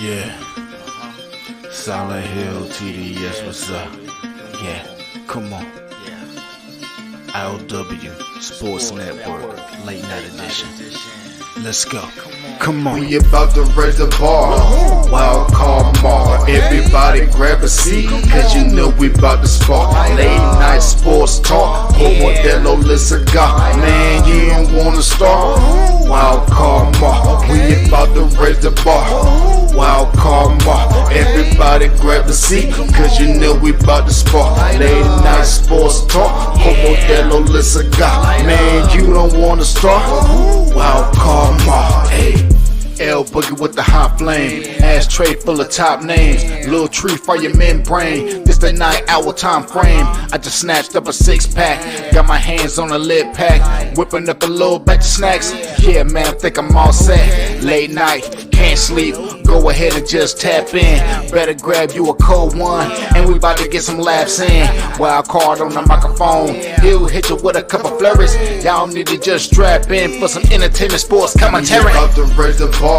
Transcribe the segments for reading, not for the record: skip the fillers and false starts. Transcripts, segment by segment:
Yeah, Silent Hill TDS, what's up? Yeah, come on. I.O.W. Sports Network, late night edition. Let's go. Come on. We about to raise the bar. Wild card mar. Everybody grab a seat, cause you know we about to spark. Late night sports talk. Modelo Le Cigar. Man, you don't wanna start. Wild card mar. We about to raise the bar. Wild card mar. Everybody grab a seat, cause you know we about to spark. Late night sports talk. Modelo Le Cigar. Man, you don't wanna start. Wild card mar. Hey. L Boogie with the hot flame, ashtray full of top names, little tree for your membrane. This the 9 hour time frame. I just snatched up a 6-pack, got my hands on a lid pack, whipping up a little batch of snacks. Yeah, man, I think I'm all set. Late night, can't sleep. Go ahead and just tap in. Better grab you a cold one, and we about to get some laps in. Wild card on the microphone, he'll hit you with a couple flurries. Y'all need to just strap in for some entertainment sports commentary. About to raise the bar.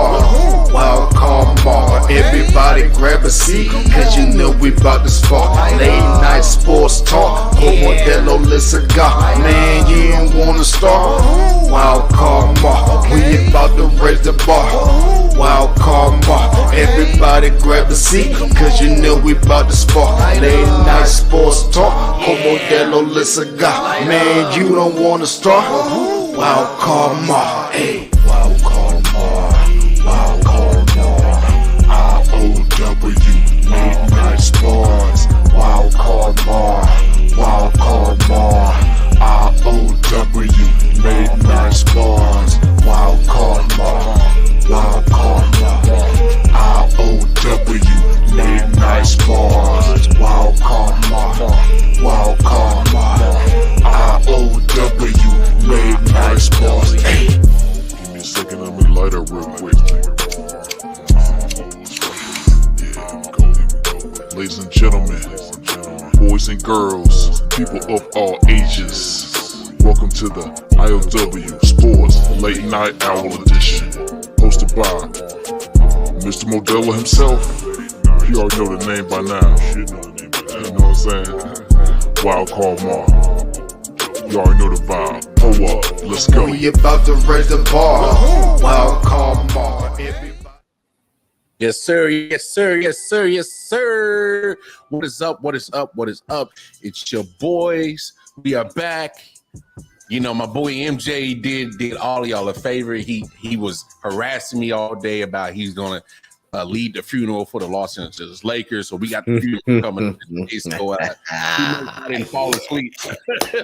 Wild card bar. Everybody grab a seat, cause you know we about to spark. Late night sports talk. Modelo Le Cigar. Man, you don't wanna start. Wild card bar. We about to raise the bar. Wild card bar. Everybody grab a seat, cause you know we about to spark. Late night sports talk. Modelo Le Cigar. Man, you don't wanna start. Wild card bar. Hey. Wild card bar. Wild card bar. I.O.W. Late night sports. Wild card bar. Wild card bar. I.O.W. Late night sports. Wild card bar. Wild card bar. I.O.W. Late night sports. Wild card bar. Wild card bar. I.O.W. Late night sports. Hey. Give me a second, let me light up real quick. Ladies and gentlemen, boys and girls, people of all ages, welcome to the I.O.W. Sports Late Night Hour Edition, hosted by Mr. Modelo himself. You already know the name by now. You know what I'm saying? Wild Card Mar. You already know the vibe. Pull up, let's go. We about to raise the bar. Wild card bar. Yes, sir. Yes, sir. Yes, sir. Yes, sir. What is up? What is up? What is up? It's your boys. We are back. You know, my boy MJ did all of y'all a favor. He was harassing me all day about he's gonna lead the funeral for the Los Angeles Lakers. So we got the funeral coming. So I didn't fall asleep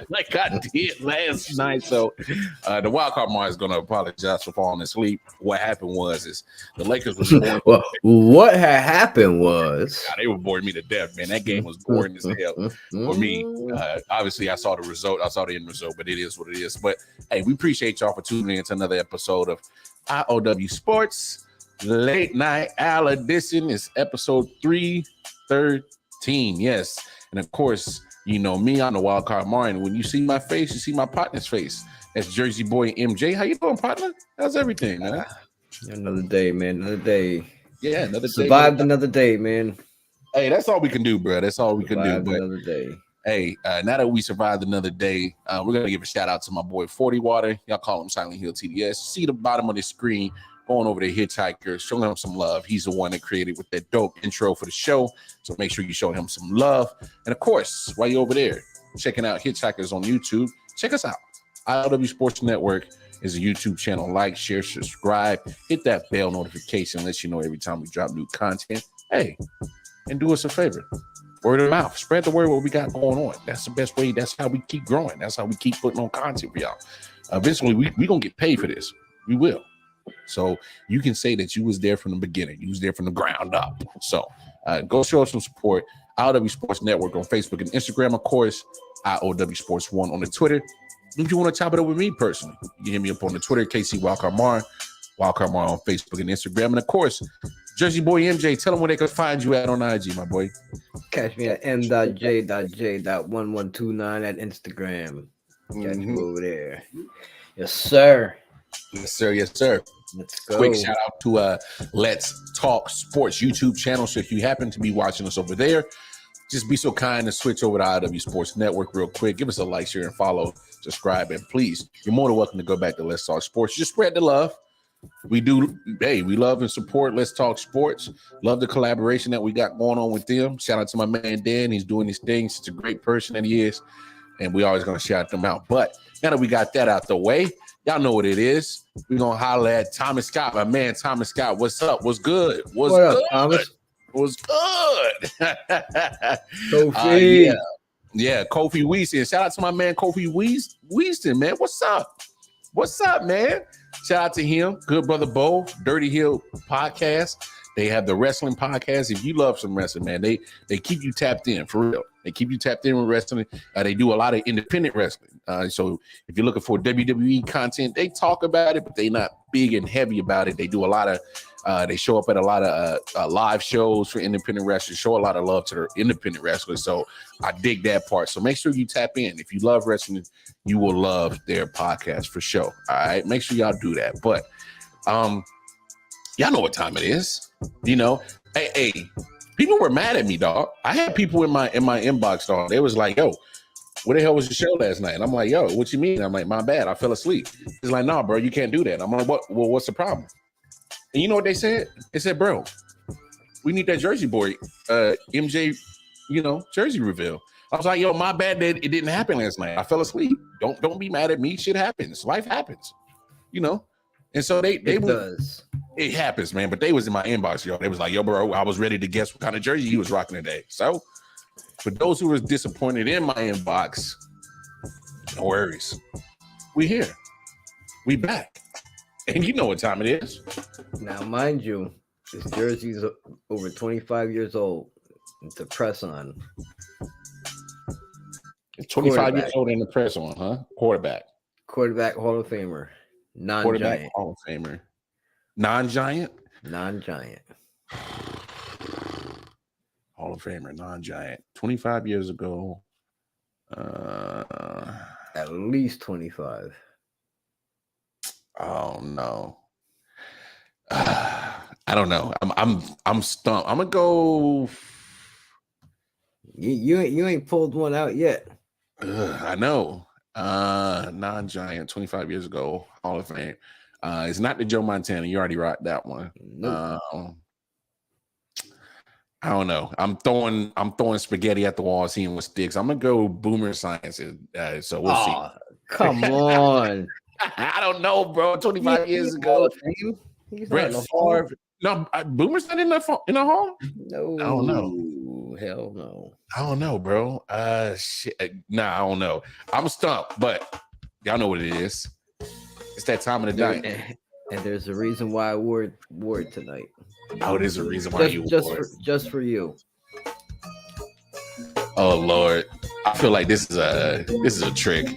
like I did last night. So the wild card Mar is going to apologize for falling asleep. What happened was the Lakers was boring. Well, what had happened was they were boring me to death, man. That game was boring as hell for me. Obviously, I saw the result. I saw the end result, but it is what it is. But hey, we appreciate y'all for tuning in to another episode of I.O.W. Sports Late Night Hour Edition. Is episode 313. Yes, and of course, you know me, I'm the wild card Martin. When you see my face, you see my partner's face. That's Jersey boy MJ. How you doing, partner? How's everything, man? Another day, man. Another day. Yeah, another day. Survived another day, man. Hey, that's all we can do, bro. That's all we can do. But another day. hey, now that we survived another day, we're gonna give a shout out to my boy 40 Water. Y'all call him Silent Hill TDS. See the bottom of the screen. Going over to Hitchhiker, showing him some love. He's the one that created with that dope intro for the show. So make sure you show him some love. And of course, while you're over there checking out Hitchhikers on YouTube, check us out. I.O.W. Sports Network is a YouTube channel. Like, share, subscribe, hit that bell notification, lets you know every time we drop new content. Hey, and do us a favor. Word of mouth. Spread the word what we got going on. That's the best way. That's how we keep growing. That's how we keep putting on content for y'all. Eventually, we going to get paid for this. We will. So you can say that you was there from the beginning. You was there from the ground up. So go show us some support. I.O.W. Sports Network on Facebook and Instagram, of course. I.O.W. Sports 1 on the Twitter. If you want to chop it up with me personally, you can hit me up on the Twitter, KC Wildcard Mar on Facebook and Instagram. And of course, Jersey boy MJ, tell them where they can find you at on IG, my boy. Catch me at m.j.j.1129 at Instagram. Catch me over there. Yes, sir. Yes, sir. Yes, sir. Let's go. Quick shout out to Let's Talk Sports YouTube channel. So if you happen to be watching us over there, just be so kind to switch over to I.O.W Sports Network real quick. Give us a like, share, and follow. Subscribe, and please, you're more than welcome to go back to Let's Talk Sports. Just spread the love. We love and support Let's Talk Sports. Love the collaboration that we got going on with them. Shout out to my man Dan. He's doing his thing. Such a great person that he is. And we always going to shout them out. But now that we got that out the way, y'all know what it is. We're going to holler at Thomas Scott. My man, Thomas Scott. What's up? What's good? What's What good? up, Thomas? What's good? Kofi. Yeah, Kofi Weaston. Shout out to my man, Kofi Weaston, man. What's up? What's up, man? Shout out to him. Good brother Bo, Dirty Hill podcast. They have the wrestling podcast. If you love some wrestling, man, they keep you tapped in for real. They keep you tapped in with wrestling. They do a lot of independent wrestling. So if you're looking for WWE content, they talk about it, but they're not big and heavy about it. They do a lot of they show up at a lot of live shows for independent wrestlers, show a lot of love to their independent wrestlers. So I dig that part. So make sure you tap in. If you love wrestling, you will love their podcast for sure. All right. Make sure y'all do that. But y'all know what time it is. You know, hey, people were mad at me, dog. I had people in my inbox, dog. They was like, yo, what the hell was your show last night? And I'm like, yo, what you mean? I'm like, my bad. I fell asleep. He's like, nah, bro, you can't do that. I'm like, what? Well, what's the problem? And you know what they said? They said, bro, we need that Jersey boy, MJ, jersey reveal. I was like, yo, my bad that it didn't happen last night. I fell asleep. Don't be mad at me. Shit happens. Life happens. And so it happens, man. But they was in my inbox, yo. They was like, yo, bro, I was ready to guess what kind of jersey you was rocking today. So for those who was disappointed in my inbox, no worries. We here. We back. And you know what time it is. Now, mind you, this jersey's over 25 years old. It's a press on. 25 years old and the press on, huh? Quarterback Hall of Famer. Non-giant. Hall of Famer. Non-giant? Non-giant. Hall of Famer, non-giant. 25 years ago. At least 25. Oh no. I don't know. I'm stumped. I'm gonna go. You ain't pulled one out yet. I know. Non-giant, 25 years ago, Hall of Fame. It's not the Joe Montana. You already rocked that one. Nope. I don't know. I'm throwing spaghetti at the wall, seeing what sticks. I'm gonna go Boomer Science. So we'll see. Come on. I don't know, bro. 25 years ago. Brett Favre. No, Boomer's not in the hall? No. I don't know. Hell no. I don't know, bro. Shit. Nah, I don't know. I'm stumped, but y'all know what it is. It's that time of the night. And there's a reason why I wore it tonight. Oh, there's a reason why you wore it. Just for you. Oh Lord. I feel like this is a trick.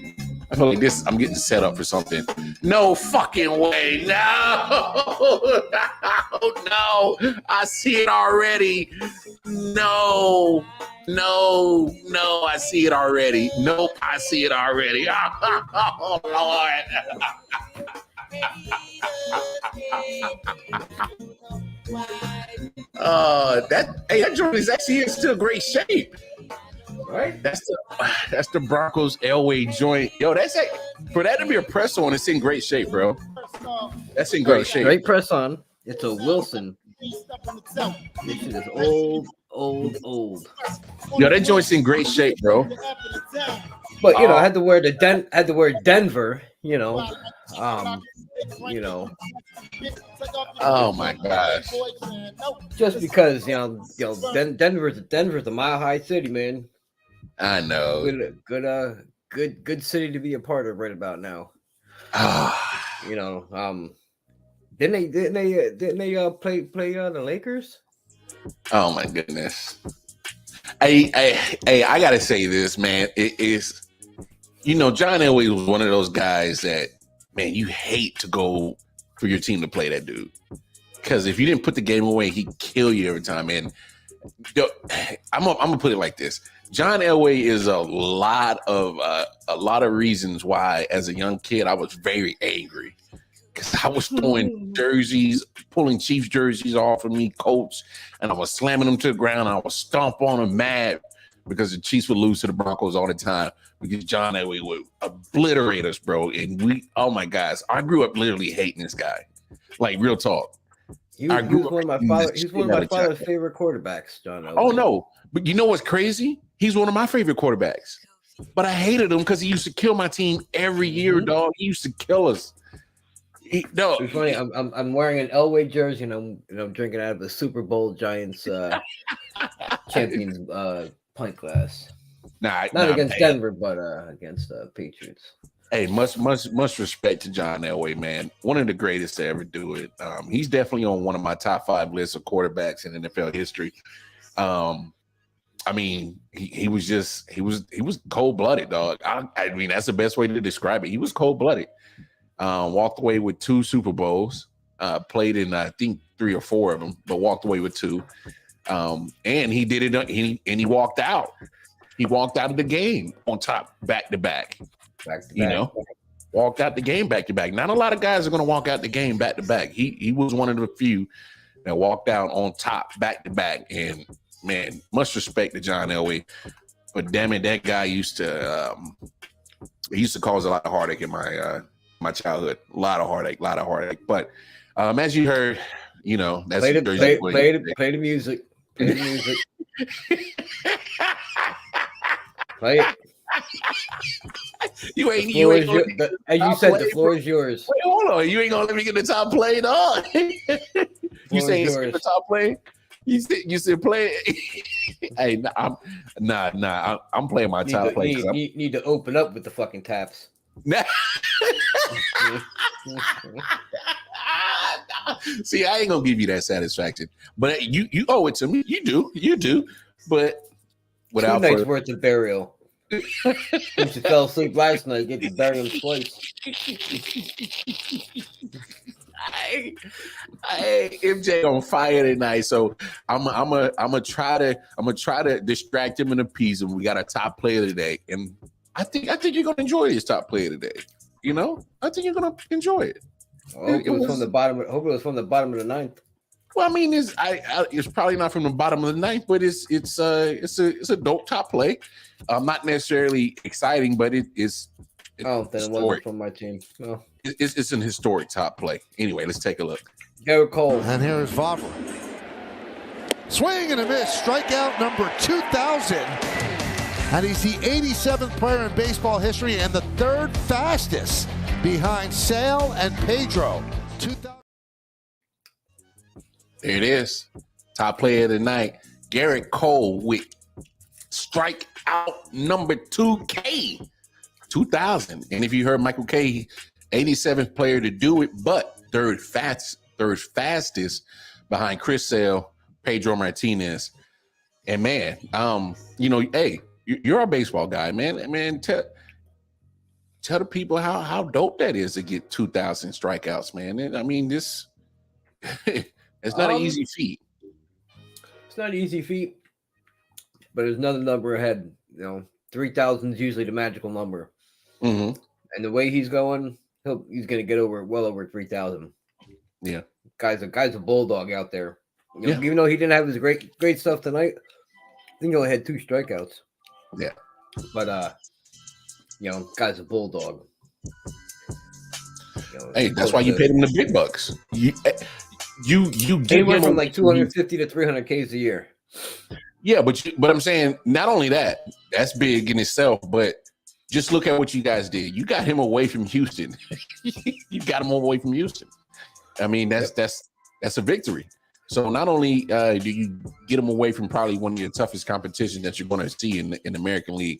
I feel like I'm getting set up for something. No fucking way. No. No. I see it already. No. I see it already. Nope. I see it already. Oh, Lord. That joint is actually in still great shape. Right? That's the Broncos Elway joint. Yo, that's it. For that to be a press on, it's in great shape, bro. That's in great shape. Great press on. It's a Wilson. This shit is old. Yo, that joint's in great shape, bro. But I had to wear Denver. Oh my gosh. Just because Denver's a mile high city, man. I know. Good city to be a part of right about now. Didn't they play the Lakers? Oh my goodness. I gotta say this, man. It is, John Elway was one of those guys that, man, you hate to go for your team to play that dude. Because if you didn't put the game away, he'd kill you every time. And I'm gonna put it like this. John Elway is a lot of reasons why, as a young kid, I was very angry because I was throwing jerseys, pulling Chiefs jerseys off of me, Colts, and I was slamming them to the ground. I was stomp on them mad because the Chiefs would lose to the Broncos all the time because John Elway would obliterate us, bro. And oh my gosh, I grew up literally hating this guy. Like, real talk. He was one of my father's favorite quarterbacks, John Elway. Oh, no. But you know what's crazy? He's one of my favorite quarterbacks. But I hated him because he used to kill my team every year, dog. He used to kill us. No, it's funny. I'm wearing an Elway jersey and I'm drinking out of the Super Bowl Giants champions pint glass. Not against Denver, but against Patriots. Hey, much respect to John Elway, man. One of the greatest to ever do it. He's definitely on one of my top 5 lists of quarterbacks in NFL history. I mean, he was cold-blooded, dog. I mean, that's the best way to describe it. He was cold-blooded. Walked away with 2 Super Bowls. Played in I think 3 or 4 of them, but walked away with 2. And he did it. He walked out. He walked out of the game on top, back to back. You know, walked out the game back to back. Not a lot of guys are going to walk out the game back to back. He was one of the few that walked out on top, back to back. And man, much respect to John Elway. But damn it, that guy used to cause a lot of heartache in my childhood. A lot of heartache. But as you heard, you know, that's play the music. Play it. As you said, the floor is yours. Wait, hold on. You ain't gonna let me get the top play, dog. You say it's the top play? You said play. Hey, I'm playing my top play. Need to open up with the fucking taps. See, I ain't gonna give you that satisfaction, but you owe it to me. You do. But without 2 nights worth of burial. Since you fell asleep last night, get to bury him twice. I MJ on fire tonight, so I'm gonna try to distract him and appease him. We got a top player today, and I think you're gonna enjoy this top player today. You know, I think you're gonna enjoy it. It was from the bottom. Hope it was from the bottom of the 9th. Well, I mean, it's probably not from the bottom of the 9th, but it's a dope top play. Not necessarily exciting, but it's then it wasn't from my team. No. It's an historic top play. Anyway, let's take a look. Garrett Cole. And here's Vavra. Swing and a miss. Strikeout number 2,000. And he's the 87th player in baseball history and the 3rd fastest behind Sale and Pedro. 2000. There it is. Top player of the night. Garrett Cole with strikeout number 2K. 2,000. And if you heard Michael K, 87th player to do it, but third fastest behind Chris Sale, Pedro Martinez. And man, you know, hey, you're a baseball guy, man. Man, tell the people how dope that is to get 2,000 strikeouts, man. And, I mean, this it's not an easy feat. It's not an easy feat, but there's another number ahead. You know, 3,000 is usually the magical number. Mm-hmm. And the way he's going, he's going to get well over 3,000. Yeah, guy's a bulldog out there. You know, even though he didn't have his great stuff tonight, I think he only had 2 strikeouts. Yeah, but you know, guy's a bulldog. You know, hey, that's why you paid him the big bucks. You he went from like 250 to 300 Ks a year. Yeah, but I'm saying not only that's big in itself, but just look at what you guys did. You got him away from Houston. You got him away from Houston. I mean, that's a victory. So not only do you get him away from probably one of your toughest competitions that you're going to see in the American League,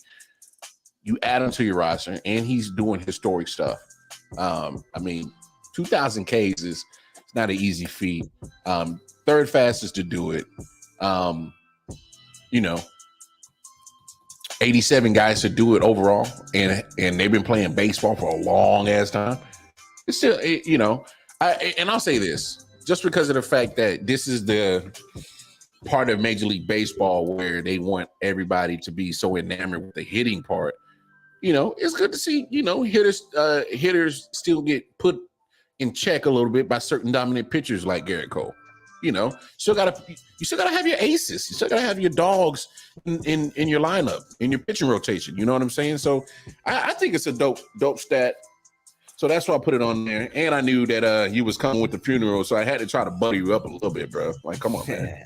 you add him to your roster, and he's doing historic stuff. I mean, 2,000 Ks is not an easy feat. 3rd fastest to do it. You know, 87 guys to do it overall, and they've been playing baseball for a long ass time. It's still, you know, I'll say this just because of the fact that this is the part of Major League Baseball where they want everybody to be so enamored with the hitting part. You know, it's good to see, you know, hitters still get put in check a little bit by certain dominant pitchers like Garrett Cole. You still gotta have your aces. You still gotta have your dogs in your lineup, in your pitching rotation. You know what I'm saying? So I think it's a dope stat. So that's why I put it on there. And I knew that you was coming with the funeral, so I had to try to buddy you up a little bit, bro. Like, come on, man.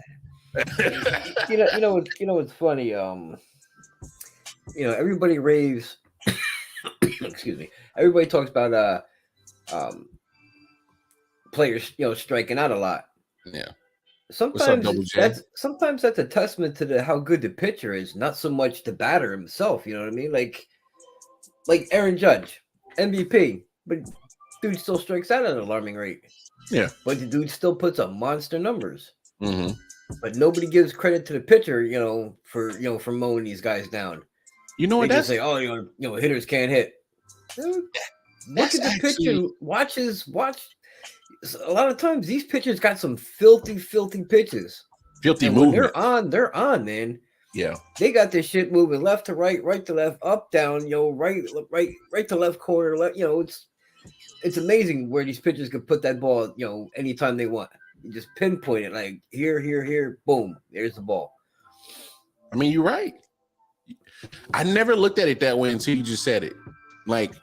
you know what's funny? Everybody raves. Excuse me. Everybody talks about players, striking out a lot. Yeah. Sometimes that's a testament to how good the pitcher is, not so much the batter himself. You know what I mean? Like Aaron Judge, MVP, but dude still strikes out at an alarming rate. Yeah. But the dude still puts up monster numbers. Mm-hmm. But nobody gives credit to the pitcher, for mowing these guys down. You know what? They just say, hitters can't hit. Dude, look at the pitcher. Watch. A lot of times these pitchers got some filthy pitches. Filthy movement. When they're on, man. Yeah. They got this shit moving left to right, right to left, up, down, right to left corner. It's amazing where these pitchers can put that ball, anytime they want. You just pinpoint it like here, boom, there's the ball. I mean, you're right. I never looked at it that way until you just said it. Like,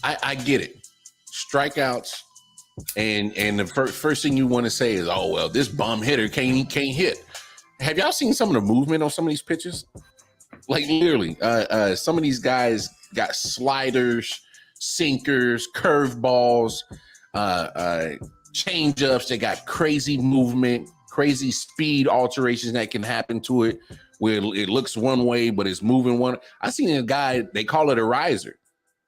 I get it. Strikeouts. And the first thing you want to say is, oh, well, this bum hitter can't hit. Have y'all seen some of the movement on some of these pitches? Like, literally, some of these guys got sliders, sinkers, curveballs, change-ups. They got crazy movement, crazy speed alterations that can happen to it, where it looks one way, but it's moving one. I seen a guy, they call it a riser,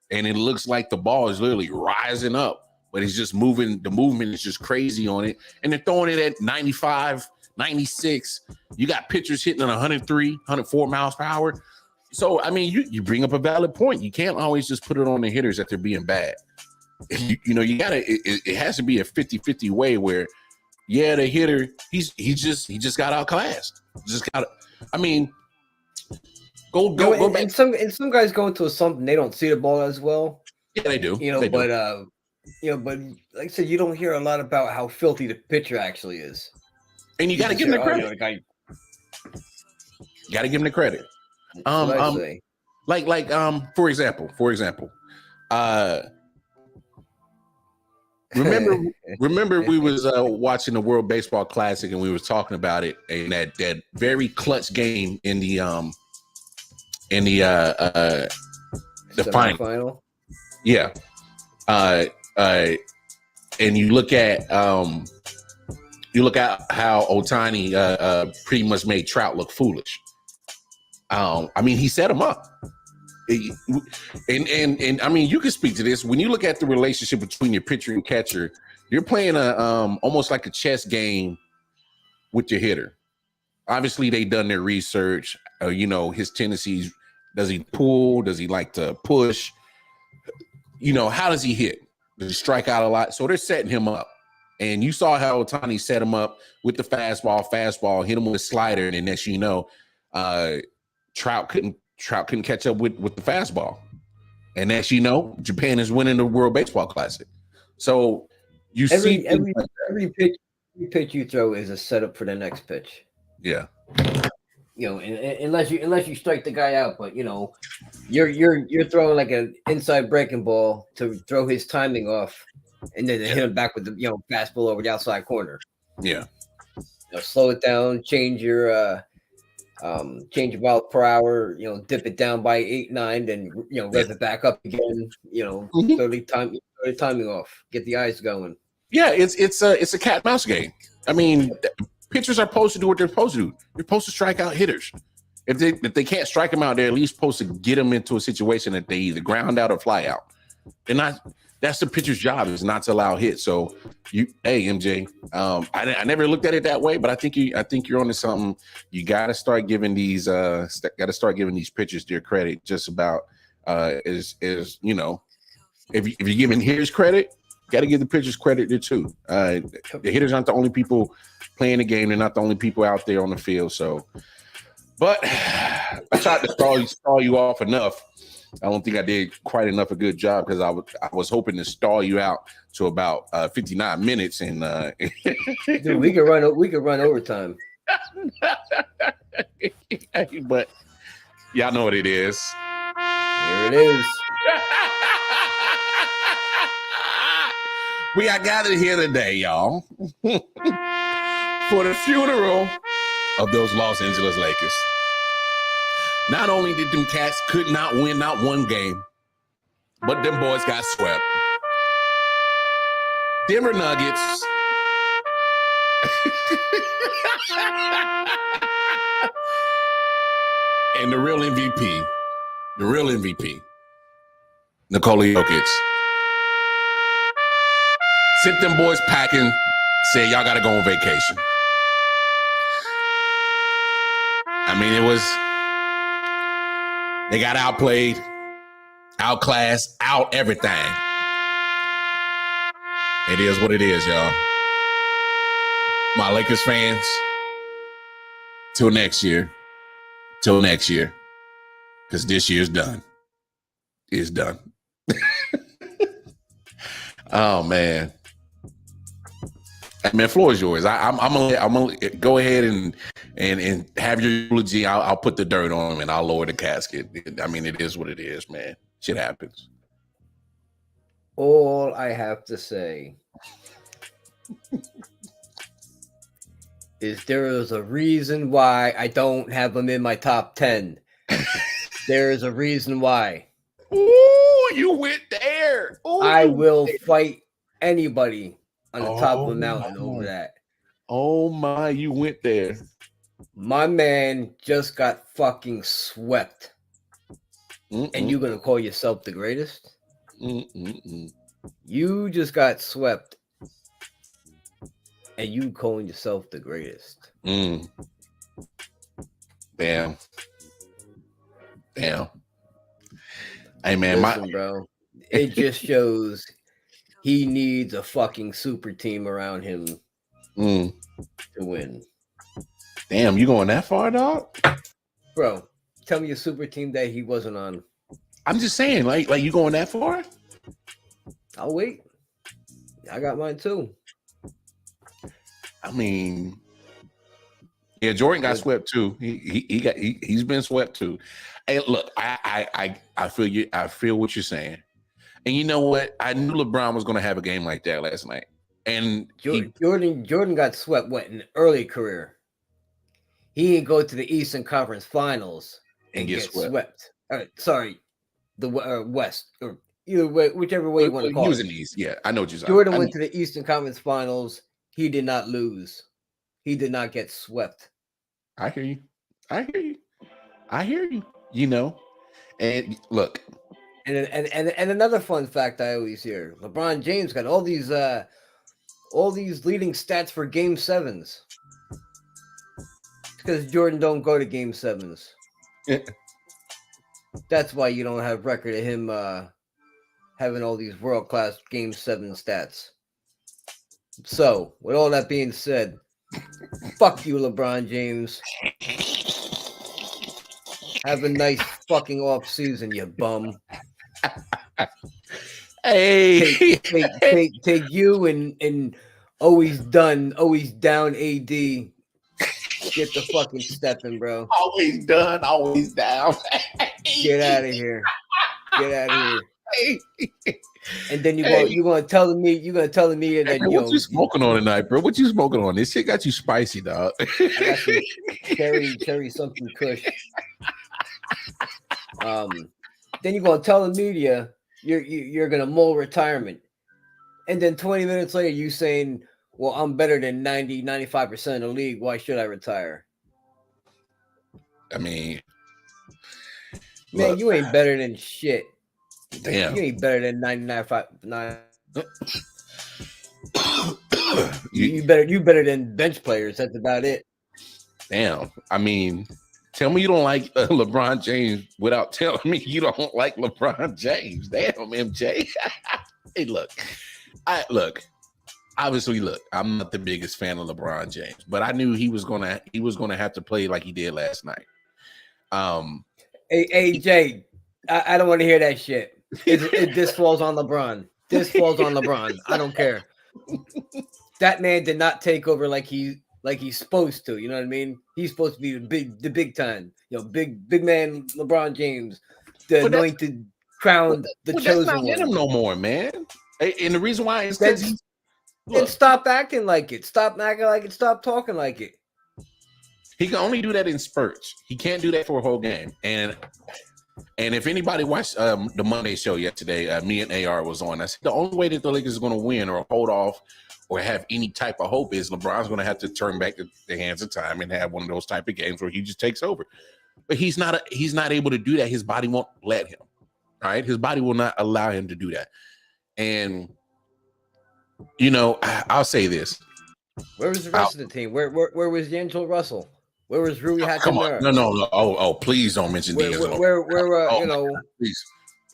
and it looks like the ball is literally rising up. But it's just moving. The movement is just crazy on it. And they're throwing it at 95, 96. You got pitchers hitting at 103, 104 miles per hour. So, I mean, you bring up a valid point. You can't always just put it on the hitters that they're being bad. You got to, it has to be a 50-50 way where, yeah, the hitter, he just got outclassed. Just got, I mean, go back. And some guys go into a slump and they don't see the ball as well. Yeah, they do. But like I said, you don't hear a lot about how filthy the pitcher actually is. And you got to give him the credit. You got to give him the credit. For example, remember we was watching the World Baseball Classic and we was talking about it, and that very clutch game in the final. Yeah. And you look at how Ohtani pretty much made Trout look foolish. I mean, he set him up. And I mean, you can speak to this. When you look at the relationship between your pitcher and catcher, you're playing almost like a chess game with your hitter. Obviously, they done their research. His tendencies. Does he pull? Does he like to push? How does he hit? Does he strike out a lot? So they're setting him up. And you saw how Ohtani set him up with the fastball, hit him with a slider, and then next you know, Trout couldn't catch up with the fastball. And next you know, Japan is winning the World Baseball Classic. So every pitch you throw is a setup for the next pitch. Yeah. Unless you strike the guy out, but you're throwing like an inside breaking ball to throw his timing off, and then hit him back with the fastball over the outside corner. Yeah, slow it down, change your miles per hour, dip it down by 8-9, then rev it back up again. Throw the timing off, get the eyes going. Yeah, it's a cat and mouse game. I mean. Pitchers are supposed to do what they're supposed to do. They're supposed to strike out hitters. If they can't strike them out, they're at least supposed to get them into a situation that they either ground out or fly out. That's the pitcher's job, is not to allow hits. So MJ, I never looked at it that way, but I think you're onto something. You got to start giving these pitchers their credit. Just about if you're giving hitters credit, got to give the pitchers credit there too. The hitters aren't the only people playing the game. They're not the only people out there on the field. So, but I tried to stall you off enough. I don't think I did quite enough a good job because I was hoping to stall you out to about 59 minutes and dude, we could run overtime. But y'all know what it is. Here it is. We are gathered here today, y'all, for the funeral of those Los Angeles Lakers. Not only did them cats could not win not one game, but them boys got swept. Denver Nuggets. And the real MVP, Nikola Jokic, sent them boys packing, said, y'all got to go on vacation. I mean, they got outplayed, outclassed, out everything. It is what it is, y'all. My Lakers fans, till next year, because this year's done. It's done. Oh, man. Hey, man, floor is yours. I'm gonna go ahead and have your eulogy. I'll put the dirt on him and I'll lower the casket. I mean, it is what it is, man. Shit happens. All I have to say is there is a reason why I don't have him in my top 10. There is a reason why. Ooh, you went there. Ooh, I will fight anybody on the top of a mountain over that. Oh my, you went there. My man just got fucking swept. And you gonna call yourself the greatest? You just got swept. And you calling yourself the greatest. Damn. Hey man, listen, bro. It just shows he needs a fucking super team around him to win. Damn, you going that far, dog? Bro, tell me a super team that he wasn't on. I'm just saying, like you going that far? I'll wait. I got mine too. I mean, yeah, Jordan got swept too. He's been swept too. Hey, look, I feel you. I feel what you're saying. And you know what? I knew LeBron was going to have a game like that last night. And Jordan got swept in early career. He didn't go to the Eastern Conference Finals and get swept. Sorry, the West or either way, whichever way you want to call it. East. Yeah, I know what you're saying. Jordan went to the Eastern Conference Finals. He did not lose. He did not get swept. I hear you. You know, and look, and another fun fact I always hear: LeBron James got all these leading stats for Game 7s. Because Jordan don't go to Game 7s. That's why you don't have record of him having all these world-class Game 7 stats. So, with all that being said, fuck you, LeBron James. Have a nice fucking off season, you bum. Hey, take you and always down AD. Get the fucking stepping, bro. Always done, always down. Get out of here. And then you're gonna tell me that what you smoking on tonight, bro? What you smoking on? This shit got you spicy, dog. I got some cherry something kush. Then you're gonna tell the media you're gonna mull retirement, and then 20 minutes later you saying, well, I'm better than 95% of the league. Why should I retire? I mean, man, look, you ain't better than shit. Damn. You ain't better than 99.9. You better than bench players. That's about it. Damn. I mean, tell me you don't like LeBron James without telling me you don't like LeBron James. Damn, MJ. Hey, look. Obviously, look, I'm not the biggest fan of LeBron James, but I knew he was gonna have to play like he did last night. Hey, Jay, I don't want to hear that shit. This falls on LeBron. This falls on LeBron. I don't care. That man did not take over like he's supposed to. You know what I mean? He's supposed to be the big time. Big man LeBron James, the anointed, crowned, the chosen that's not one. in him no more, man. And the reason why is because stop acting like it. Stop acting like it. Stop talking like it. He can only do that in spurts. He can't do that for a whole game. And if anybody watched the Monday show yesterday, me and AR was on. I said the only way that the Lakers are going to win or hold off or have any type of hope is LeBron's going to have to turn back the hands of time and have one of those type of games where he just takes over. But he's not able to do that. His body won't let him. Right? His body will not allow him to do that. And I'll say this. Where was the rest of the team? Where was D'Angelo Russell? Where was Rui Hachimura? Come on. No. Oh, please don't mention D'Angelo. Please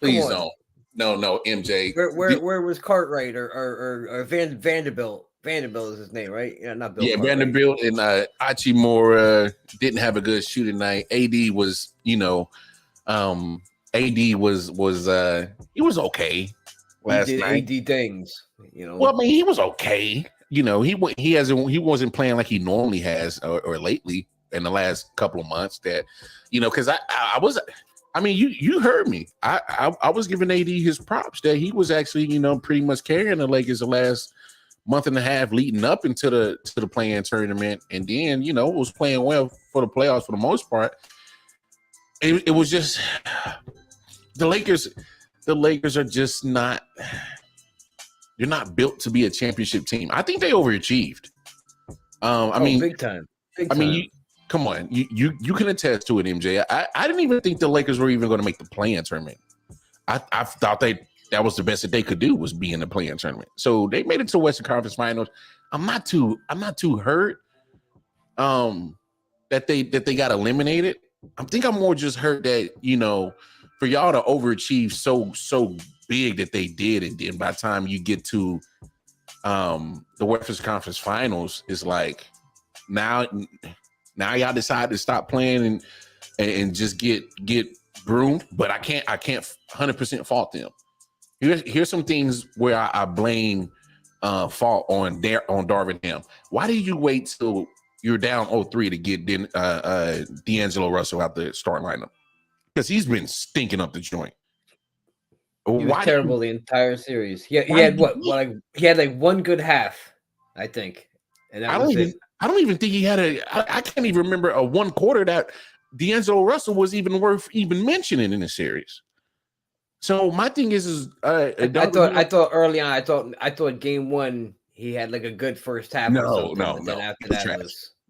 don't. No, MJ. Where was Cartwright or Vanderbilt? Vanderbilt is his name, right? Yeah, not Bill. Yeah, Cartwright. Vanderbilt and Hachimura didn't have a good shooting night. AD was, AD was he was okay last night. AD things, Well, I mean, he was okay. He wasn't playing like he normally has or lately in the last couple of months. That because I was. I mean, you heard me. I was giving AD his props that he was actually, pretty much carrying the Lakers the last month and a half leading up into the play-in tournament, and then was playing well for the playoffs for the most part. It was just the Lakers. The Lakers are just not. They're not built to be a championship team. I think they overachieved. I mean, big time. I mean, come on, you can attest to it, MJ. I didn't even think the Lakers were even going to make the play-in tournament. I thought that was the best that they could do was be in the play-in tournament. So they made it to Western Conference Finals. I'm not too hurt that they got eliminated. I think I'm more just hurt that for y'all to overachieve so big that they did, and then by the time you get to the Western Conference Finals, it's like now y'all decide to stop playing and just get broomed. But I can't 100% fault them. Here's some things where I blame fault on Darvin Ham. Why did you wait till you're down 0-3 to get D'Angelo Russell out the starting lineup? Because he's been stinking up the joint. He was terrible the entire series. He had like one good half, I think. And that was it. I don't even think he had I can't even remember a one quarter that D'Angelo Russell was even worth even mentioning in the series. So my thing is I thought early on, I thought game one he had like a good first half. No. After that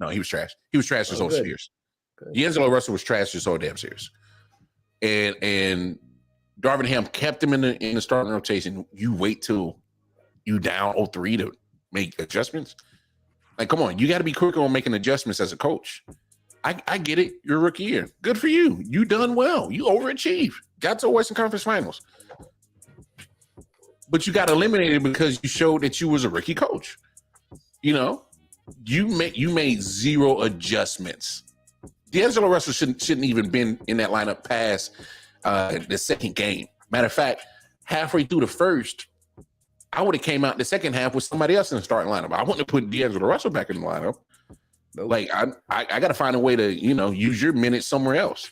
he was trash. He was trash this whole series. Good. D'Angelo Russell was trash this whole damn series. And Darvin Ham kept him in the starting rotation. You wait till you down 0-3 to make adjustments. Like, come on, you got to be quicker on making adjustments as a coach. I get it. You're a rookie year. Good for you. You done well. You overachieved. Got to the Western Conference Finals. But you got eliminated because you showed that you was a rookie coach. You made zero adjustments. D'Angelo Russell shouldn't even been in that lineup past the second game. Matter of fact, halfway through the first, I would have came out the second half with somebody else in the starting lineup. I wouldn't have put D'Angelo Russell back in the lineup. Nope. Like I got to find a way to use your minutes somewhere else.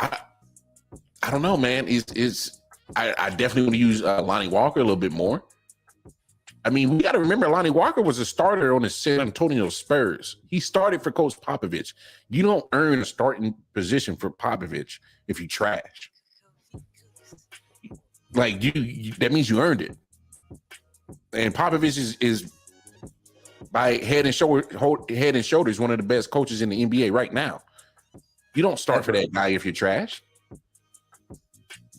I don't know, man. I definitely want to use Lonnie Walker a little bit more. I mean, we got to remember Lonnie Walker was a starter on the San Antonio Spurs. He started for Coach Popovich. You don't earn a starting position for Popovich if you trash. Like you that means you earned it. And Popovich is by head and shoulders one of the best coaches in the NBA right now. You don't start for that guy if you're trash.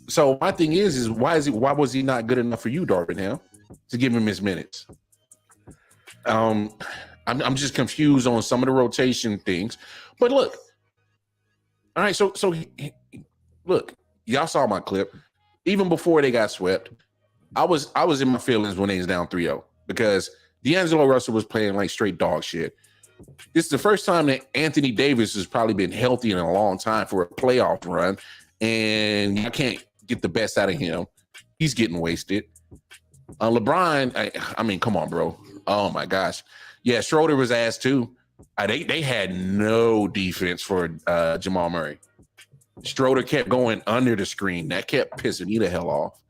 So my thing is why was he not good enough for you, Darvin Ham, to give him his minutes? I'm just confused on some of the rotation things. But look, all right, so look, y'all saw my clip. Even before they got swept, I was in my feelings when they was down 3-0 because D'Angelo Russell was playing like straight dog shit. This is the first time that Anthony Davis has probably been healthy in a long time for a playoff run. and I can't get the best out of him. He's getting wasted. LeBron, I mean, come on, bro. Oh my gosh. Yeah, Schroeder was asked too. They had no defense for Jamal Murray. Schroeder kept going under the screen. That kept pissing me the hell off.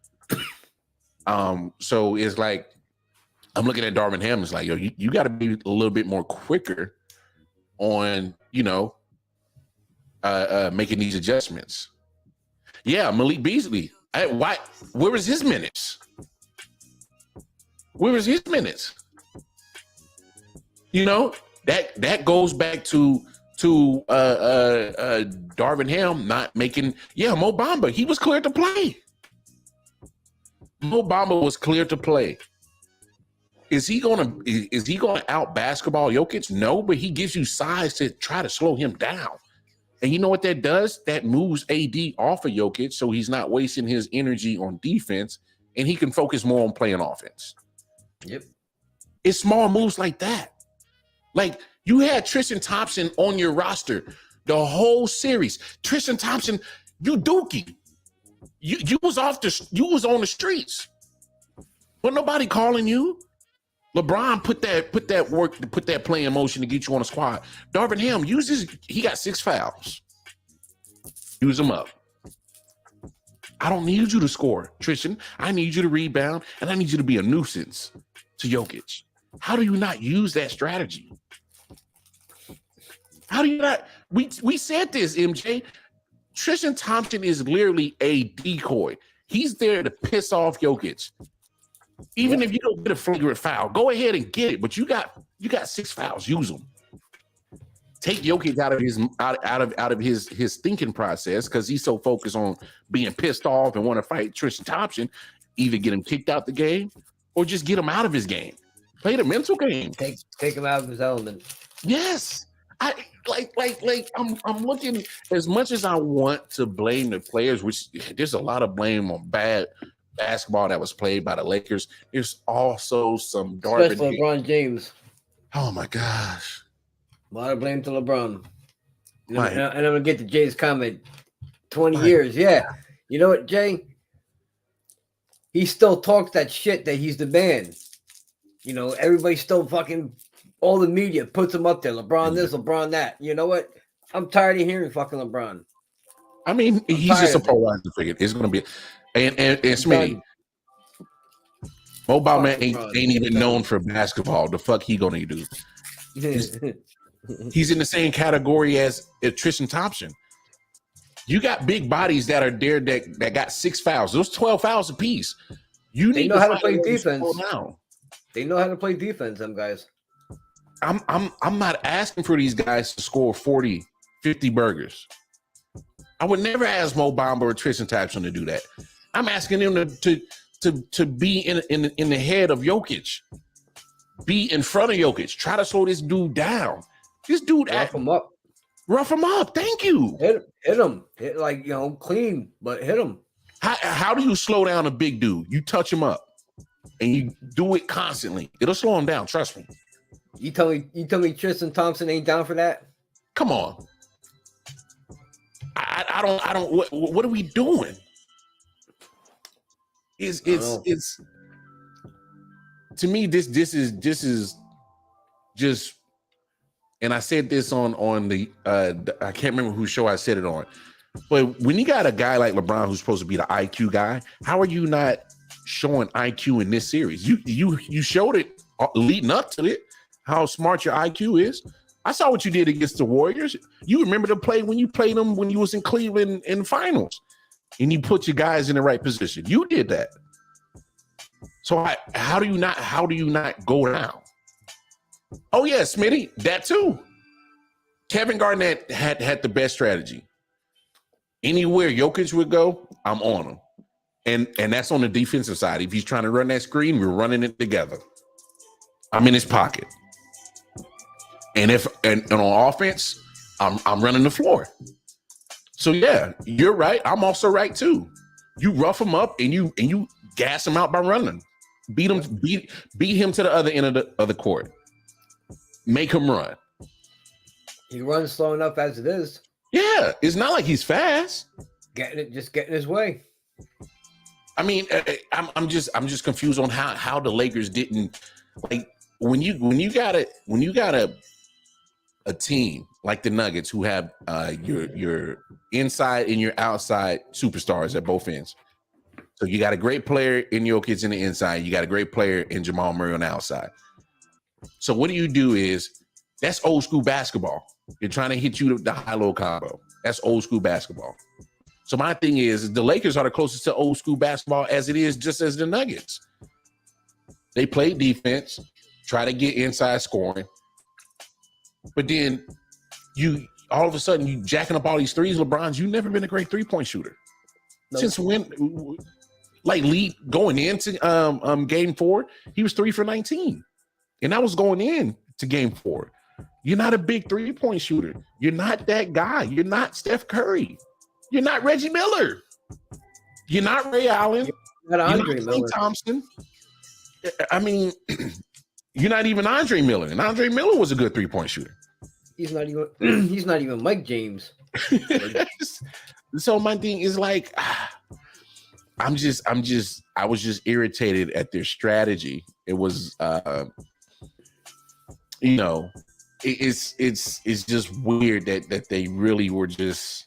So it's like I'm looking at Darvin Ham. It's like, yo, you got to be a little bit more quicker on, making these adjustments. Yeah, Malik Beasley. Where was his minutes? Where was his minutes? That goes back to Darvin Ham not making. Yeah, Mo Bamba, he was cleared to play. Mo Bamba was cleared to play. Is he gonna out basketball Jokic? No, but he gives you size to try to slow him down. And you know what that does? That moves AD off of Jokic, so he's not wasting his energy on defense, and he can focus more on playing offense. Yep. It's small moves like that. Like, you had Tristan Thompson on your roster the whole series. Tristan Thompson, you dookie. You was on the streets. But nobody calling you. LeBron put that play in motion to get you on a squad. Darvin Ham he got 6 fouls. Use them up. I don't need you to score, Tristan. I need you to rebound, and I need you to be a nuisance to Jokic. How do you not use that strategy? How do you not? We said this, MJ. Tristan Thompson is literally a decoy. He's there to piss off Jokic. Even if you don't get a flagrant foul, go ahead and get it. But you got 6 fouls. Use them. Take Jokic out of his thinking process because he's so focused on being pissed off and want to fight Tristan Thompson. Either get him kicked out the game or just get him out of his game. Play the mental game. Take him out of his element. Yes. I'm looking, as much as I want to blame the players, which there's a lot of blame on bad basketball that was played by the Lakers. There's also some Darvin. Especially LeBron James. Oh my gosh. A lot of blame to LeBron. And I'm gonna get to Jay's comment. 20 years, yeah. You know what, Jay? He still talks that shit that he's the man. Everybody still fucking, all the media puts him up there. LeBron this, LeBron that. You know what? I'm tired of hearing fucking LeBron. I mean, he's just a polarizing figure. It's gonna be, and Smitty, Mo Bamba ain't even known for basketball. The fuck he gonna do? He's in the same category as Tristan Thompson. You got big bodies that are there that got 6 fouls. Those 12 fouls apiece. They know how to play defense. They know how to play defense, them guys. I'm not asking for these guys to score 40, 50 burgers. I would never ask Mo Bamba or Tristan Thompson to do that. I'm asking them to be in the head of Jokic. Be in front of Jokic. Try to slow this dude down. This dude rough him up. Rough him up. Thank you. Hit him. Hit clean, but hit him. How do you slow down a big dude? You touch him up, and you do it constantly. It'll slow him down. Trust me. You tell me Tristan Thompson ain't down for that? Come on. I don't. What are we doing? It's to me this is just. And I said this on the I can't remember whose show I said it on, but when you got a guy like LeBron who's supposed to be the IQ guy, how are you not showing IQ in this series? You showed it leading up to it, how smart your IQ is. I saw what you did against the Warriors. You remember the play when you played them when you was in Cleveland in finals, and you put your guys in the right position. You did that. So how do you not go down? Oh yeah, Smitty, that too. Kevin Garnett had the best strategy. Anywhere Jokic would go, I'm on him. And that's on the defensive side. If he's trying to run that screen, we're running it together. I'm in his pocket. And on offense, I'm running the floor. So yeah, you're right. I'm also right too. You rough him up and you gas him out by running. Beat him to the other end of the court. Make him run. He runs slow enough as it is. Yeah, it's not like he's fast. getting his way. I mean, I'm just confused on how the Lakers didn't, like, when you got a team like the Nuggets who have your inside and your outside superstars at both ends. So you got a great player in Jokic in the inside, you got a great player in Jamal Murray on the outside. So what you do is, that's old school basketball. You're trying to hit you the high-low combo. That's old school basketball. So my thing is, the Lakers are the closest to old school basketball as it is just as the Nuggets. They play defense, try to get inside scoring, but then you all of a sudden you jacking up all these threes. LeBron's, you've never been a great three-point shooter. Nope. Since when? Like, going into game 4, he was 3 for 19, and that was going in to game 4. You're not a big three-point shooter. You're not that guy. You're not Steph Curry. You're not Reggie Miller. You're not Ray Allen. You're not Klay Thompson. I mean, you're not even Andre Miller. And Andre Miller was a good three-point shooter. He's not even Mike James. So my thing is, like, I was just irritated at their strategy. It was it's just weird that they really were just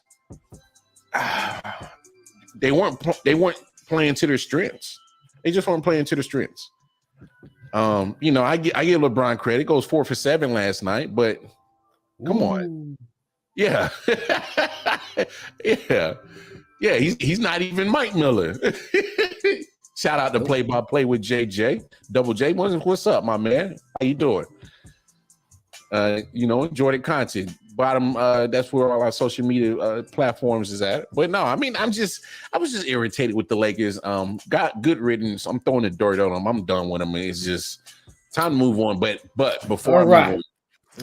they weren't playing to their strengths. They just weren't playing to their strengths. I give LeBron credit. Goes 4 for 7 last night, but come on. Yeah. Yeah, he's not even Mike Miller. Shout out to play-by-play with JJ. Double J, what's up, my man? How you doing? Enjoy the content. Bottom, that's where all our social media platforms is at. But no, I mean, I was just irritated with the Lakers. Got good riddance. I'm throwing the dirt on them. I'm done with them. It's just time to move on. But before I move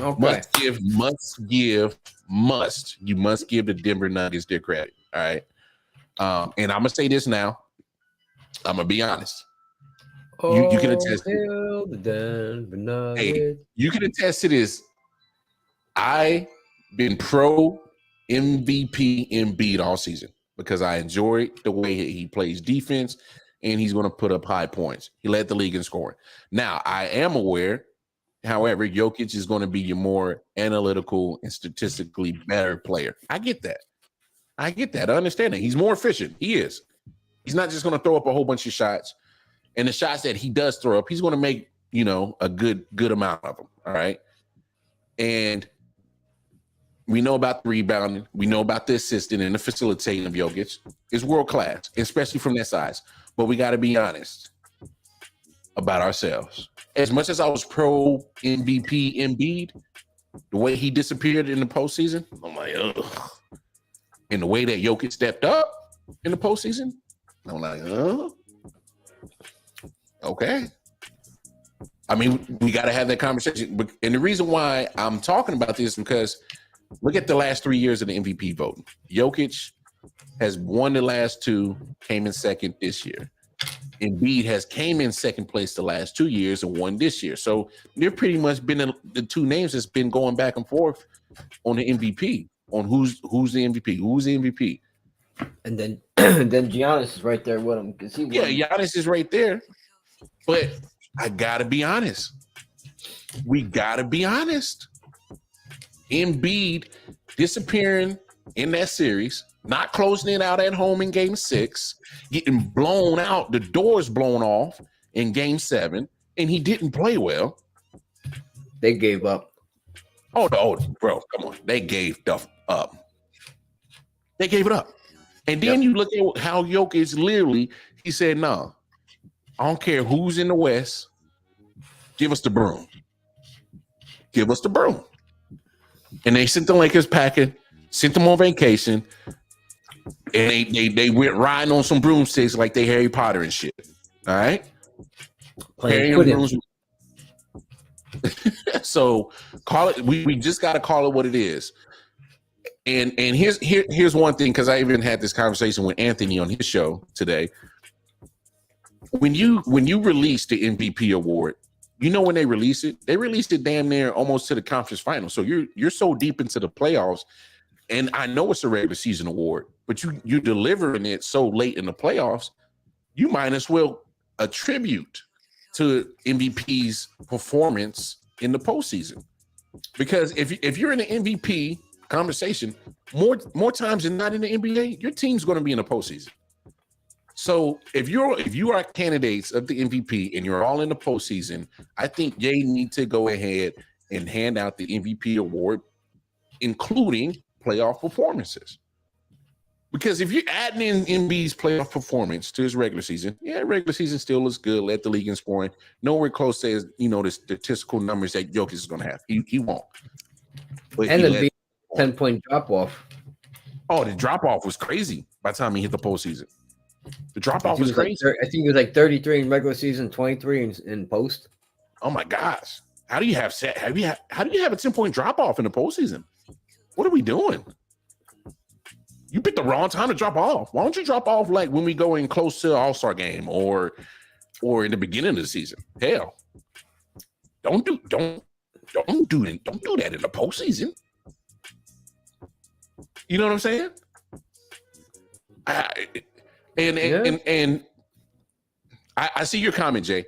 on, you must give the Denver Nuggets their credit. All right. And I'm gonna say this now. I'm gonna be honest. You can attest. Hey, you can attest to this. I've been pro MVP Embiid all season because I enjoy the way he plays defense, and he's going to put up high points. He led the league in scoring. Now, I am aware, however, Jokic is going to be your more analytical and statistically better player. I get that. I understand that. He's more efficient. He is. He's not just going to throw up a whole bunch of shots. And the shots that he does throw up, he's going to make, a good amount of them. All right. And we know about the rebounding. We know about the assisting and the facilitating of Jokic. It's world class, especially from that size. But we got to be honest about ourselves. As much as I was pro MVP Embiid, the way he disappeared in the postseason, I'm like, ugh. And the way that Jokic stepped up in the postseason, I'm like, okay. I mean, we got to have that conversation. And the reason why I'm talking about this is because look at the last 3 years of the MVP voting. Jokic has won the last 2, came in second this year. Embiid has came in second place the last 2 years and won this year. So they've pretty much been the two names that's been going back and forth on the MVP, on who's the MVP. And then Giannis is right there with him. Giannis is right there. But I gotta be honest. We gotta be honest. Embiid disappearing in that series, not closing it out at home in game 6, getting blown out, the doors blown off in game 7, and he didn't play well. They gave up. Oh, bro, come on. They gave up. They gave it up. And then you look at how Jokic literally, he said, no, I don't care who's in the West. Give us the broom. Give us the broom. And they sent the Lakers packing, sent them on vacation, and they went riding on some broomsticks like they Harry Potter and shit. All right? So call it, we just got to call it what it is. And here's one thing, because I even had this conversation with Anthony on his show today. When you release the MVP award, when they release it damn near almost to the conference final. So you're so deep into the playoffs, And I know it's a regular season award, but you're delivering it so late in the playoffs, you might as well attribute to MVP's performance in the postseason. Because if you're in the MVP conversation, more times than not in the NBA, your team's going to be in the postseason. So if you are candidates of the MVP and you're all in the postseason, I think they need to go ahead and hand out the MVP award, including playoff performances. Because if you're adding in Embiid's playoff performance to his regular season, regular season still looks good, led the league in scoring. Nowhere close to the statistical numbers that Jokic is going to have. He won't. But and the 10-point drop off. Oh, the drop off was crazy by the time he hit the postseason. The drop off was crazy. I think it was like 33 in regular season, 23 in post. Oh my gosh! How do you have a 10-point drop off in the postseason? What are we doing? You picked the wrong time to drop off. Why don't you drop off like when we go in close to All-Star game or in the beginning of the season? Hell, don't do that in the postseason. You know what I'm saying? I see your comment, Jay.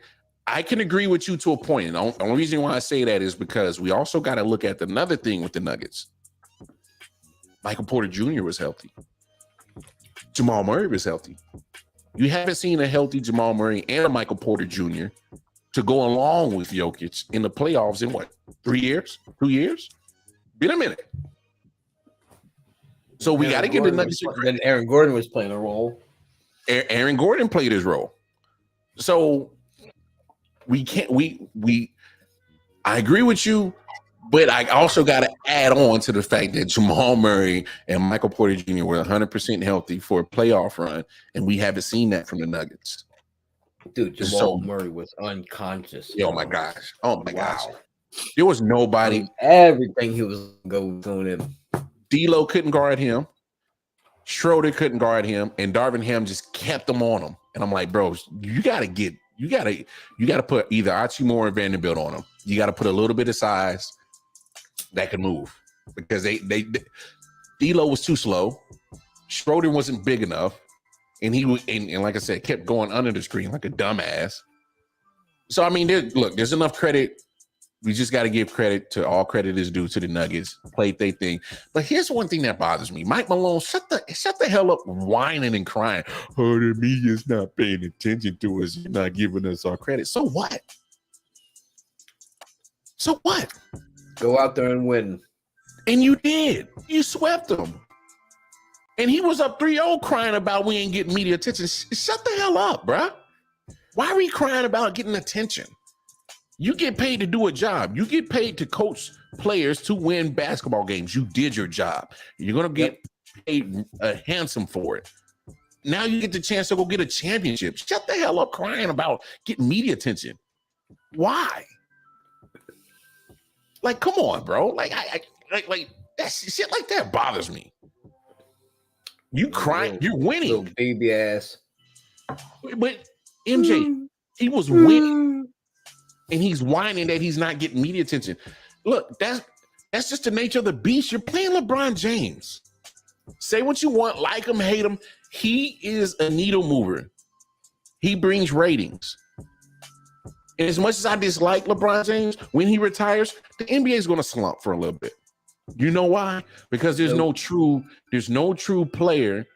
I can agree with you to a point. And the only reason why I say that is because we also got to look at another thing with the Nuggets. Michael Porter Jr. was healthy. Jamal Murray was healthy. You haven't seen a healthy Jamal Murray and a Michael Porter Jr. to go along with Jokic in the playoffs in what, 3 years? 2 years? Been a minute. So we got to give the Nuggets. Then Aaron Gordon was playing a role. Aaron Gordon played his role. So we can't. I agree with you, but I also got to add on to the fact that Jamal Murray and Michael Porter Jr. were 100% healthy for a playoff run, and we haven't seen that from the Nuggets. Dude, Jamal Murray was unconscious. Oh my gosh! Oh my gosh! There was nobody. Everything he was going in. D'Lo couldn't guard him. Schroeder couldn't guard him, and Darvin Ham just kept them on him. And I'm like, bro, you gotta put either Achimura or Vanderbilt on him. You gotta put a little bit of size that can move because they D'Lo was too slow. Schroeder wasn't big enough, and he was and like I said, kept going under the screen like a dumbass. So I mean, there's enough credit. We just got to give credit to all credit is due to the Nuggets. Played their thing. But here's one thing that bothers me. Mike Malone, shut the hell up whining and crying. Oh, the media's not paying attention to us. You're not giving us our credit. So what? So what? Go out there and win. And you did. You swept them. And he was up 3-0 crying about we ain't getting media attention. Shut the hell up, bruh. Why are we crying about getting attention? You get paid to do a job. You get paid to coach players to win basketball games. You did your job. You're going to get paid handsome for it. Now you get the chance to go get a championship. Shut the hell up crying about getting media attention. Why? Like, come on, bro. Like that shit like that bothers me. You crying, you're winning. Little baby ass. But MJ, he was winning. And he's whining that he's not getting media attention. Look, that's just the nature of the beast. You're playing LeBron James. Say what you want, like him, hate him. He is a needle mover. He brings ratings. And as much as I dislike LeBron James, when he retires, the NBA is going to slump for a little bit. You know why? Because there's no true player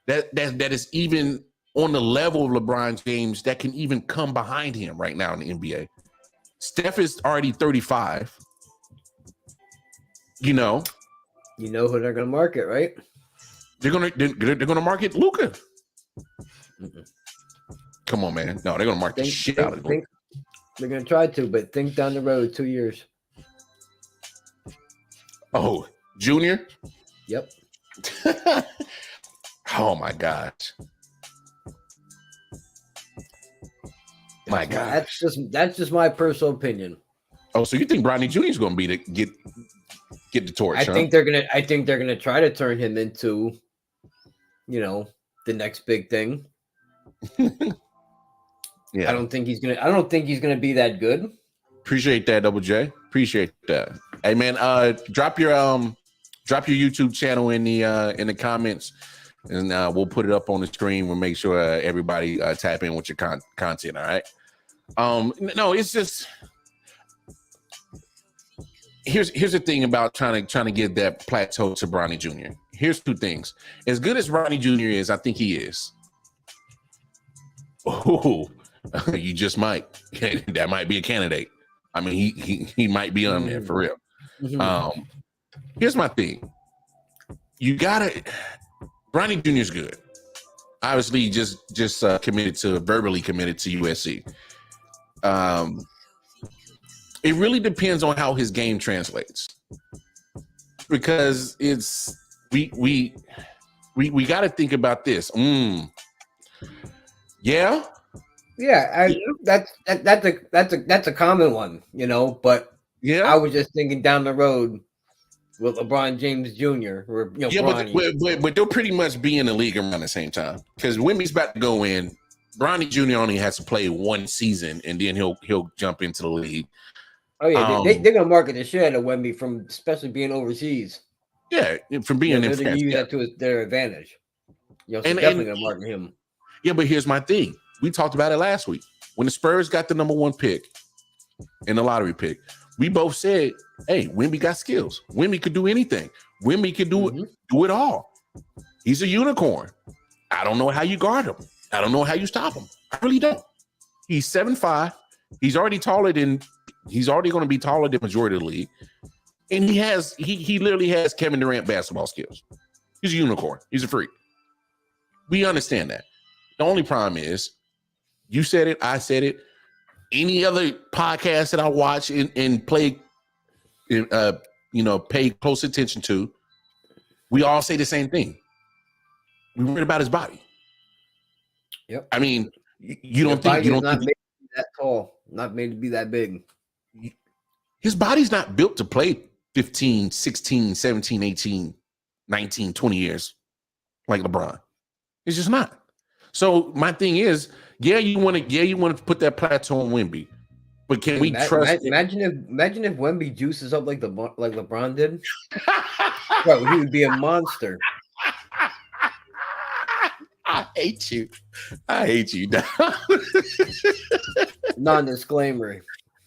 that is even on the level of LeBron James that can even come behind him right now in the NBA. Steph is already 35. You know who they're going to market, right? They're gonna market Luka. Come on, man. No, they're gonna market the shit out of him. They're gonna try to, but think down the road 2 years. Oh, Junior? Yep. Oh my gosh. My God, that's just my personal opinion. Oh, so you think Bronny Jr. is going to be to get the torch? I think they're gonna try to turn him into, the next big thing. Yeah, I don't think he's gonna be that good. Appreciate that, Double J. Appreciate that. Hey man, drop your drop your YouTube channel in the comments, and we'll put it up on the screen. We'll make sure everybody tap in with your content. All right. No, it's just here's the thing about trying to get that plateau to Bronny Jr. Here's two things. As good as Bronny Jr. is, I think he is. Oh, you just might. That might be a candidate. I mean, he might be on there for real. Mm-hmm. Here's my thing. You gotta. Bronny Jr. is good. Obviously, just verbally committed to USC. It really depends on how his game translates, because it's we got to think about this. Yeah. That's a common one, But yeah, I was just thinking down the road with LeBron James Jr. or but they'll pretty much be in the league around the same time, because Wemby's about to go in. Bronny Jr. only has to play one season, and then he'll jump into the league. Oh yeah, they're gonna market the shit out of Wemby from especially being overseas. Yeah, from being in France. Use that to their advantage. So definitely gonna market him. Yeah, but here's my thing. We talked about it last week when the Spurs got the number 1 pick in the lottery pick. We both said, "Hey, Wemby got skills. Wemby could do anything. Wemby could do it all. He's a unicorn. I don't know how you guard him. I don't know how you stop him. I really don't. He's 7'5". He's already going to be taller than the majority of the league. And he literally has Kevin Durant basketball skills. He's a unicorn. He's a freak. We understand that. The only problem is, you said it, I said it. Any other podcast that I watch and play, pay close attention to, we all say the same thing. We worried about his body. Yep. I mean, you don't think made to be that tall, not made to be that big. His body's not built to play 15, 16, 17, 18, 19, 20 years like LeBron. It's just not. So my thing is, you want to put that plateau on Wemby, but can we trust? Imagine if Wemby juices up like LeBron did. Bro, he would be a monster. I hate you, dog. Non-disclaimer.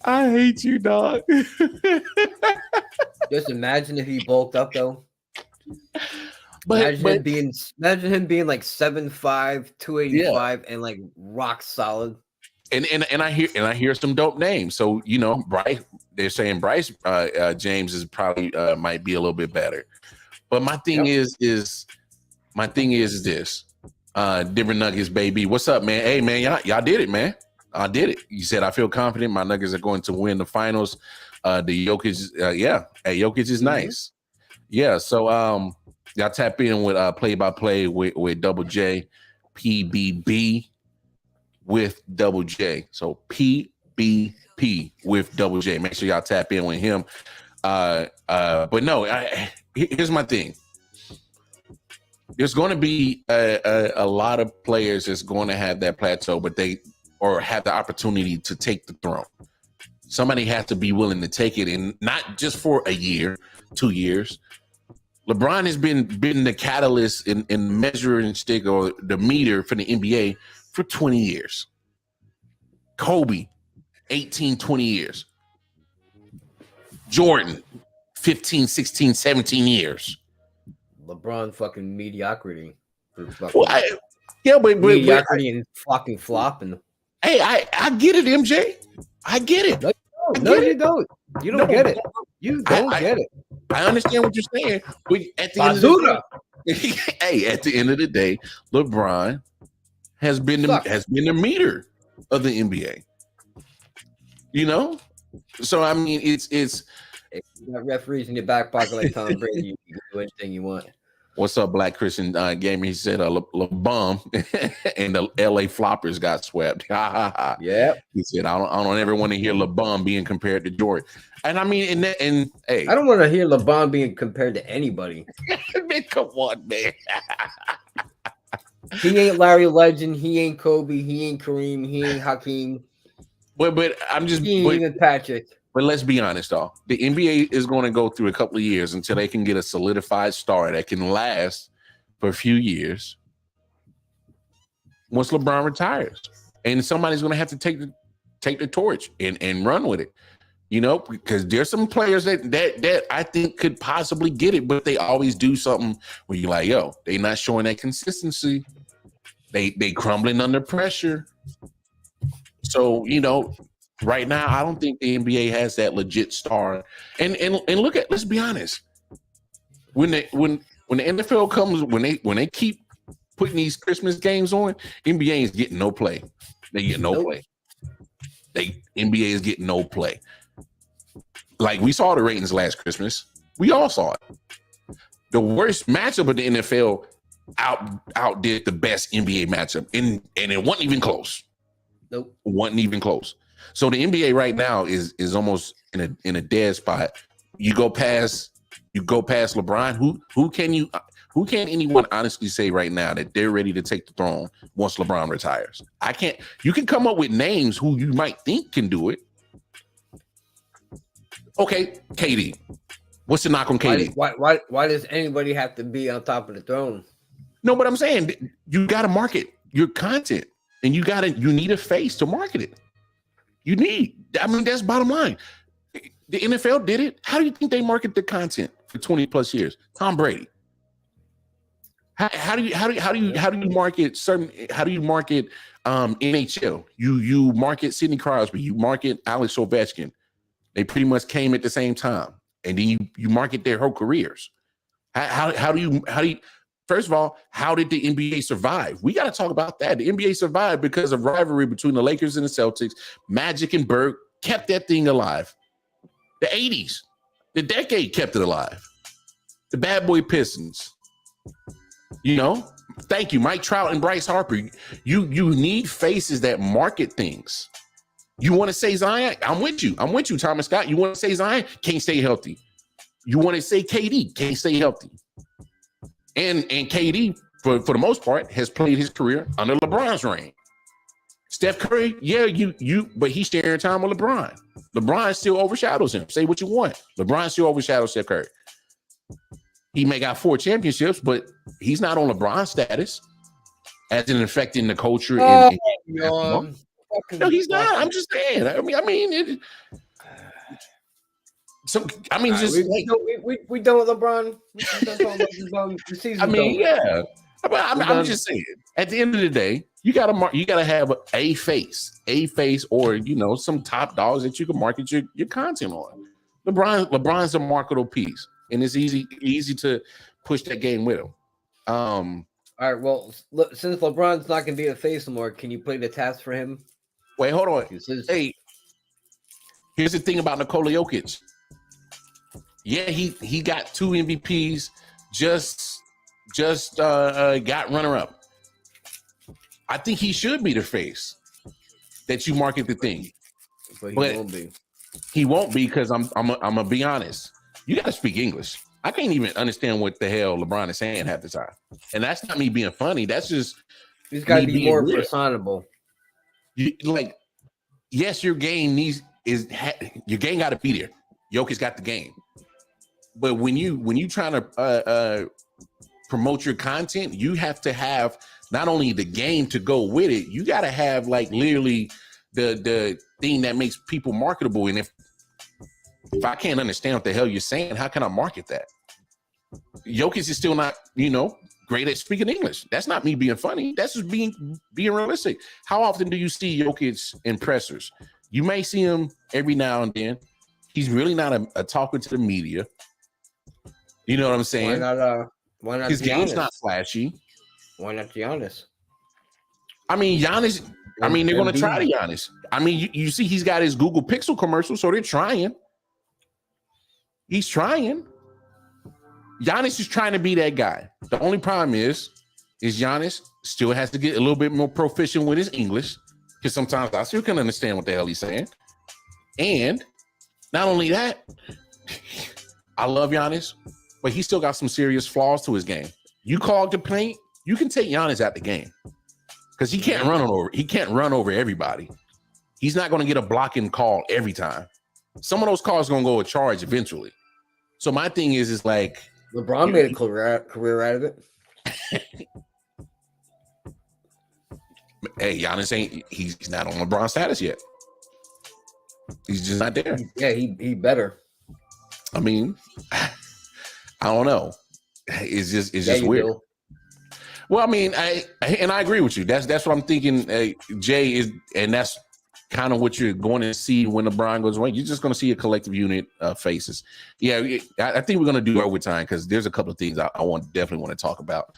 I hate you, dog. Just imagine if he bulked up though. Imagine him being like 7'5", 285, and like rock solid. And I hear some dope names. So Bryce, they're saying Bryce James is probably might be a little bit better. But my thing is this. Denver Nuggets, baby. What's up, man? Hey, man, y'all did it, man. I did it. You said I feel confident my Nuggets are going to win the finals. The Jokic, Jokic is nice. Yeah, so y'all tap in with play-by-play with Double J, PBB with Double J. So PBP with Double J. Make sure y'all tap in with him. But no, here's my thing. There's going to be a lot of players that's going to have that plateau, but have the opportunity to take the throne. Somebody has to be willing to take it, and not just for a year, 2 years. LeBron has been the catalyst in measuring stick or the meter for the NBA for 20 years. Kobe, 18, 20 years. Jordan, 15, 16, 17 years. LeBron fucking mediocrity. Mediocrity and fucking flopping. Hey, I get it, MJ. I get it. No, you don't. You don't get it. You don't get it. I understand what you're saying. But at the end of the day, LeBron has been the meter of the NBA. So I mean, it's you got referees in your back pocket like Tom Brady. You can do anything you want. What's up, Black Christian Gamer? He said LeBron and the LA Floppers got swept. Yeah. He said I don't ever want to hear LeBron being compared to Jordan. And I mean, and hey, I don't want to hear LeBron being compared to anybody. Man, come on, man. He ain't Larry Legend. He ain't Kobe. He ain't Kareem. He ain't Hakeem. But I'm just even Patrick. But let's be honest, though. The NBA is going to go through a couple of years until they can get a solidified star that can last for a few years. Once LeBron retires, and somebody's going to have to take the torch and run with it, because there's some players that I think could possibly get it, but they always do something where you're like, yo, they not showing that consistency. They crumbling under pressure. So, right now, I don't think the NBA has that legit star. And look at, let's be honest. When the NFL comes, when they keep putting these Christmas games on, NBA is getting no play. They get no play. NBA is getting no play. Like we saw the ratings last Christmas. We all saw it. The worst matchup of the NFL outdid the best NBA matchup, and it wasn't even close. Nope, wasn't even close. So the NBA right now is almost in a dead spot. You go past LeBron. Who can anyone honestly say right now that they're ready to take the throne once LeBron retires? I can't. You can come up with names who you might think can do it. Okay, KD. What's the knock on KD? Why does anybody have to be on top of the throne? No, but I'm saying you got to market your content, and you need a face to market it. That's bottom line. The NFL did it. How do you think they market the content for 20 plus years? Tom Brady. How do you market certain? How do you market NHL? You market Sidney Crosby. You market Alex Ovechkin. They pretty much came at the same time, and then you market their whole careers. How do you? First of all, how did the NBA survive? We got to talk about that. The NBA survived because of rivalry between the Lakers and the Celtics. Magic and Bird kept that thing alive. The 80s, the decade kept it alive. The Bad Boy Pistons. Thank you, Mike Trout and Bryce Harper. You need faces that market things. You want to say Zion? I'm with you, Thomas Scott. You want to say Zion? Can't stay healthy. You want to say KD? Can't stay healthy. And KD, for the most part, has played his career under LeBron's reign. Steph Curry, yeah, but he's sharing time with LeBron. LeBron still overshadows him. Say what you want. LeBron still overshadows Steph Curry. He may got 4 championships, but he's not on LeBron's status as in affecting the culture. No, he's not. I'm just saying. We done with LeBron. Yeah. I'm just saying. At the end of the day, you gotta have a face, or some top dogs that you can market your content on. LeBron's a marketable piece, and it's easy to push that game with him. All right. Well, since LeBron's not gonna be a face anymore, can you play the task for him? Wait, hold on. Hey, here's the thing about Nikola Jokic. Yeah, he got 2 MVPs, just got runner-up. I think he should be the face that you market the thing. But won't be. He won't be because I'm gonna be honest. You gotta speak English. I can't even understand what the hell LeBron is saying half the time. And that's not me being funny. That's just he's got to be more personable. Yes, your game your game got to be there. Jokic got the game, but when you trying to promote your content, you have to have not only the game to go with it. You got to have literally the thing that makes people marketable. And if I can't understand what the hell you're saying, how can I market that? Jokic is still not great at speaking English. That's not me being funny. That's just being realistic. How often do you see Jokic in pressers? You may see him every now and then. He's really not a talker to the media. You know what I'm saying? Why not his Giannis? Game's not flashy. Why not Giannis? Giannis. They're going to try to Giannis. You see, he's got his Google Pixel commercial, so they're trying. He's trying. Giannis is trying to be that guy. The only problem is Giannis still has to get a little bit more proficient with his English, because sometimes I still can't understand what the hell he's saying. And not only that, I love Giannis, but he still got some serious flaws to his game. You clog the paint, you can take Giannis out the game because he can't run over everybody. He's not going to get a blocking call every time. some of those cars gonna go a charge eventually. So my thing is like LeBron made a career out of it. Hey, Giannis he's not on LeBron status yet. He's just not there. Yeah, he better. I mean, I don't know. It's just weird. Do. Well, I mean, I agree with you. That's what I'm thinking. Jay is, and that's kind of what you're going to see when LeBron goes away. You're just going to see a collective unit of faces. Yeah, I think we're going to do overtime because there's a couple of things I definitely want to talk about.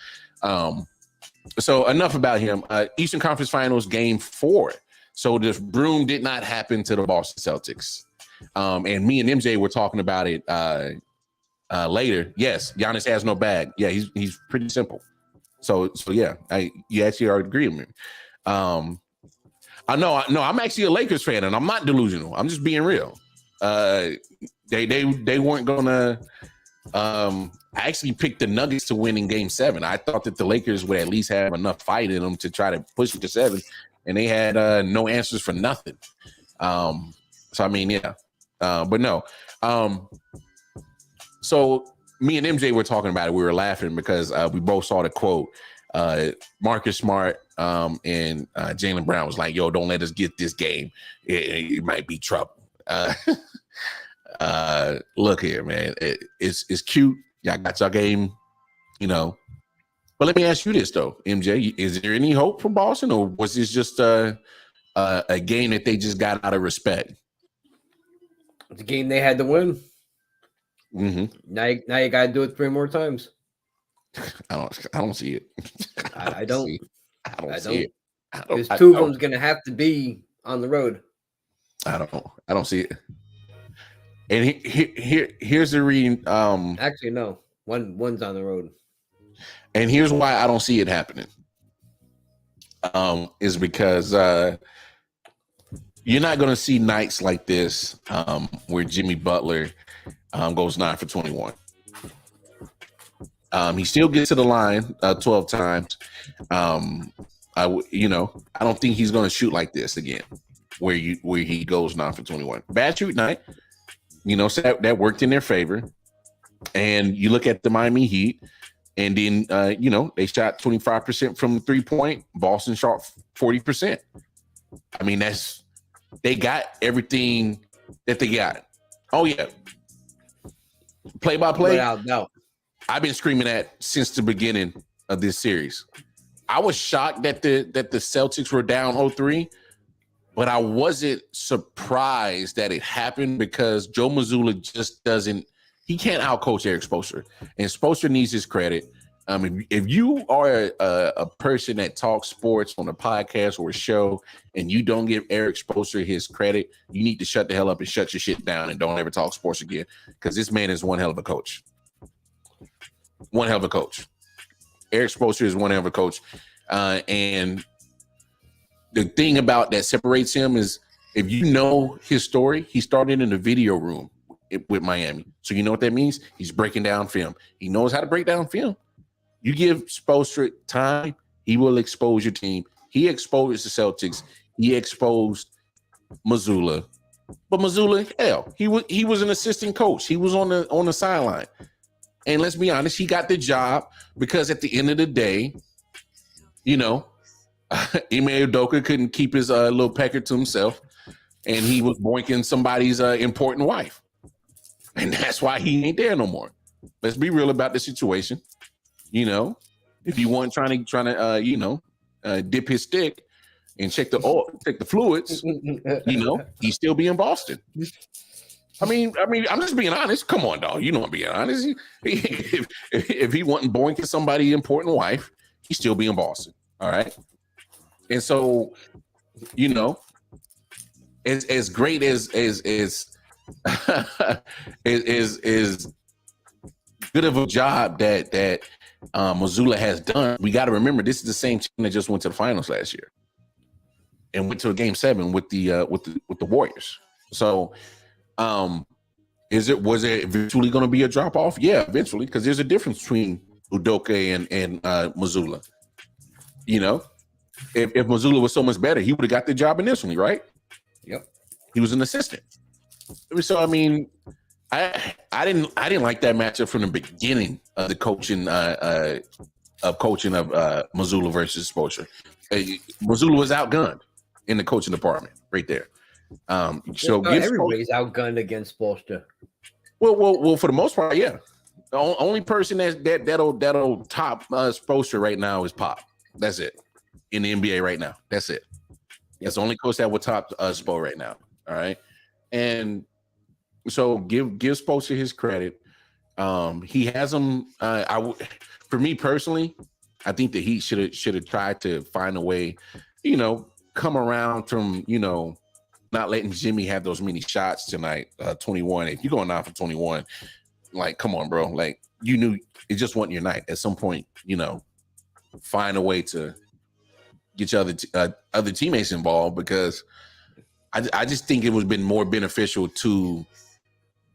So enough about him. Eastern Conference Finals Game 4. So the broom did not happen to the Boston Celtics. And me and MJ were talking about it later. Yes, Giannis has no bag. Yeah, he's pretty simple. So yeah, you actually are agreeing with me. I know, I'm actually a Lakers fan, and I'm not delusional. I'm just being real. They weren't gonna. I actually picked the Nuggets to win in Game 7. I thought that the Lakers would at least have enough fight in them to try to push it to 7, and they had no answers for nothing. So I mean, yeah, but no. So me and MJ were talking about it. We were laughing because we both saw the quote. Marcus Smart and Jaylen Brown was like, "Yo, don't let us get this game. It might be trouble." Look here, man. It's cute. Y'all got your game, you know. But let me ask you this though, MJ: is there any hope for Boston, or was this just a game that they just got out of respect? It's a game they had to win. Mm-hmm. Now you got to do it 3 more times. I don't see it. I don't see it. Because I 2 of them's gonna have to be on the road. I don't see it. And here's the reading. Actually, no. One's on the road. And here's why I don't see it happening. Is because you're not going to see nights like this where Jimmy Butler goes 9 for 21. He still gets to the line 12 times. I don't think he's going to shoot like this again, where he goes 9 for 21. Bad shoot night. So that worked in their favor. And you look at the Miami Heat, and then they shot 25% from the 3-point. Boston shot 40%. I mean, they got everything that they got. Oh yeah, play by play. No. I've been screaming that since the beginning of this series. I was shocked that the Celtics were down 0-3, but I wasn't surprised that it happened because Joe Mazzulla just doesn't. He can't outcoach Eric Spoelstra, and Spoelstra needs his credit. If you are a person that talks sports on a podcast or a show and you don't give Eric Spoelstra his credit, you need to shut the hell up and shut your shit down and don't ever talk sports again, because this man is one hell of a coach. One hell of a coach. Eric Spoelstra is one hell of a coach. And the thing about that separates him is, if you know his story, he started in the video room with Miami. So you know what that means? He's breaking down film. He knows how to break down film. You give Spoelstra time, he will expose your team. He exposed the Celtics. He exposed Mazzulla. But Mazzulla, hell, he was an assistant coach. He was on the sideline. And let's be honest, he got the job because at the end of the day, Ime Udoka couldn't keep his little pecker to himself, and he was boinking somebody's important wife. And that's why he ain't there no more. Let's be real about the situation. If he wasn't trying to dip his stick and check the oil, check the fluids, he'd still be in Boston. I mean, I'm just being honest. Come on, dog. I'm being honest. If he wasn't boinking somebody's important wife, he'd still be in Boston. All right. And so, as great as good of a job that Mazzulla has done, we got to remember this is the same team that just went to the finals last year and went to a Game 7 with the Warriors. So, was it eventually going to be a drop off? Yeah, eventually, because there's a difference between Udoka and Mazzulla. If Mazzulla was so much better, he would have got the job initially, right? Yep. He was an assistant. So I mean, I didn't like that matchup from the beginning of the coaching of Missoula versus Spoelstra. Missoula was outgunned in the coaching department right there. So everybody's outgunned against Spoelstra. Well, for the most part, yeah. The only person that'll top Spoelstra right now is Pop. That's it in the NBA right now. That's it. That's the only coach that will top Spo right now. All right, and so give Spoelstra his credit. He has them. For me personally, I think that he should have tried to find a way, come around from not letting Jimmy have those many shots tonight. 21. If you're going 9 for 21, like, come on, bro. Like, you knew it just wasn't your night. At some point, find a way to get your other teammates involved, because I just think it would have been more beneficial to